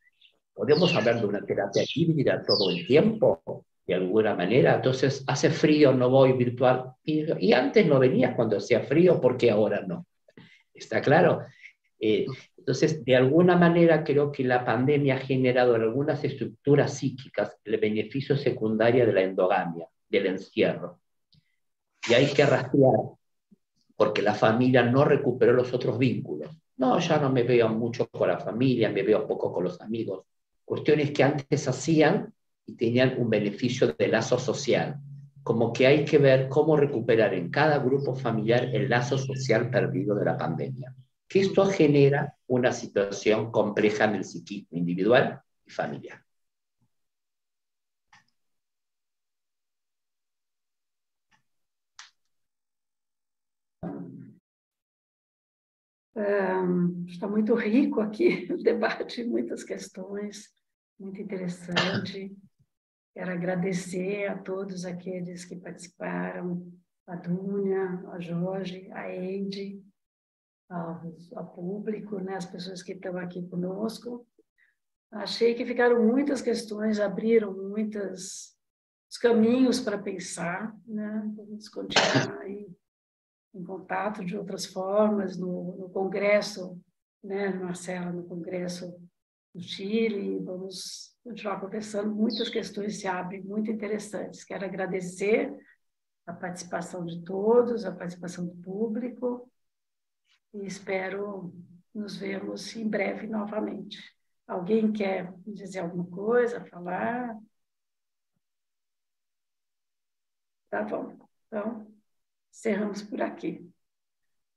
Speaker 4: ¿podemos hablar de una terapia híbrida todo el tiempo? De alguna manera. Entonces, hace frío, no voy virtual. Y antes no venías cuando hacía frío, ¿por qué ahora no? ¿Está claro? Entonces, de alguna manera creo que la pandemia ha generado en algunas estructuras psíquicas el beneficio secundario de la endogamia, del encierro. Y hay que rastrear, porque la familia no recuperó los otros vínculos. No, ya no me veo mucho con la familia, me veo poco con los amigos. Cuestiones que antes hacían y tenían un beneficio de lazo social. Como que hay que ver cómo recuperar en cada grupo familiar el lazo social perdido de la pandemia. Que esto genera una situación compleja en el psiquismo individual y familiar.
Speaker 2: Está muito rico aqui o debate, muitas questões, muito interessante. Quero agradecer a todos aqueles que participaram, a Dúnia, a Jorge, a Eide, ao público, né, as pessoas que estão aqui conosco. Achei que ficaram muitas questões, abriram muitas os caminhos para pensar, né? Vamos continuar aí em contato de outras formas, no Congresso, né, Marcela, no Congresso do Chile, vamos continuar conversando, muitas questões se abrem, muito interessantes. Quero agradecer a participação de todos, a participação do público, e espero nos vermos em breve novamente. Alguém quer dizer alguma coisa, falar? Tá bom. Então, encerramos por aqui.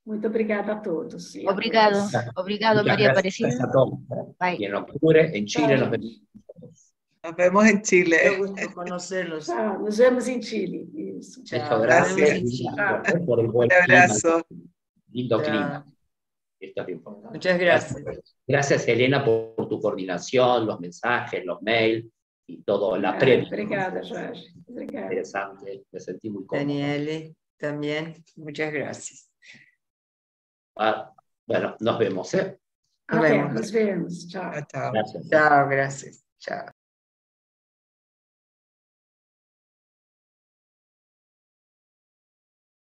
Speaker 2: Muito obrigada a todos.
Speaker 5: Obrigado, obrigado
Speaker 4: Muchas
Speaker 5: María
Speaker 4: gracias
Speaker 5: Aparecida.
Speaker 4: a todos.
Speaker 5: Bye.
Speaker 4: Y en octubre en Chile nos vemos.
Speaker 3: Nos vemos en Chile.
Speaker 6: Qué gusto conocerlos.
Speaker 2: Tchau, nos vemos em Chile. Isso.
Speaker 6: Chao.
Speaker 4: Muchas
Speaker 3: Gracias.
Speaker 4: gracias por el buen
Speaker 3: Un abrazo.
Speaker 4: clima, lindo
Speaker 6: Chao.
Speaker 4: clima. Esto es lo importante.
Speaker 6: Muchas gracias.
Speaker 4: Gracias, Elena, por tu coordinación, los mensajes, los mails y todo, la previa.
Speaker 2: Obrigada, Jorge. Obrigada.
Speaker 4: Interesante, me sentí muy cómodo.
Speaker 6: Daniele, también. Muchas gracias.
Speaker 4: Bueno, nos vemos, ¿eh?
Speaker 6: Nos
Speaker 2: Até,
Speaker 6: vemos.
Speaker 2: nos vemos. Tchau.
Speaker 3: Chao, chao.
Speaker 4: Gracias.
Speaker 6: Chao, gracias. Chao.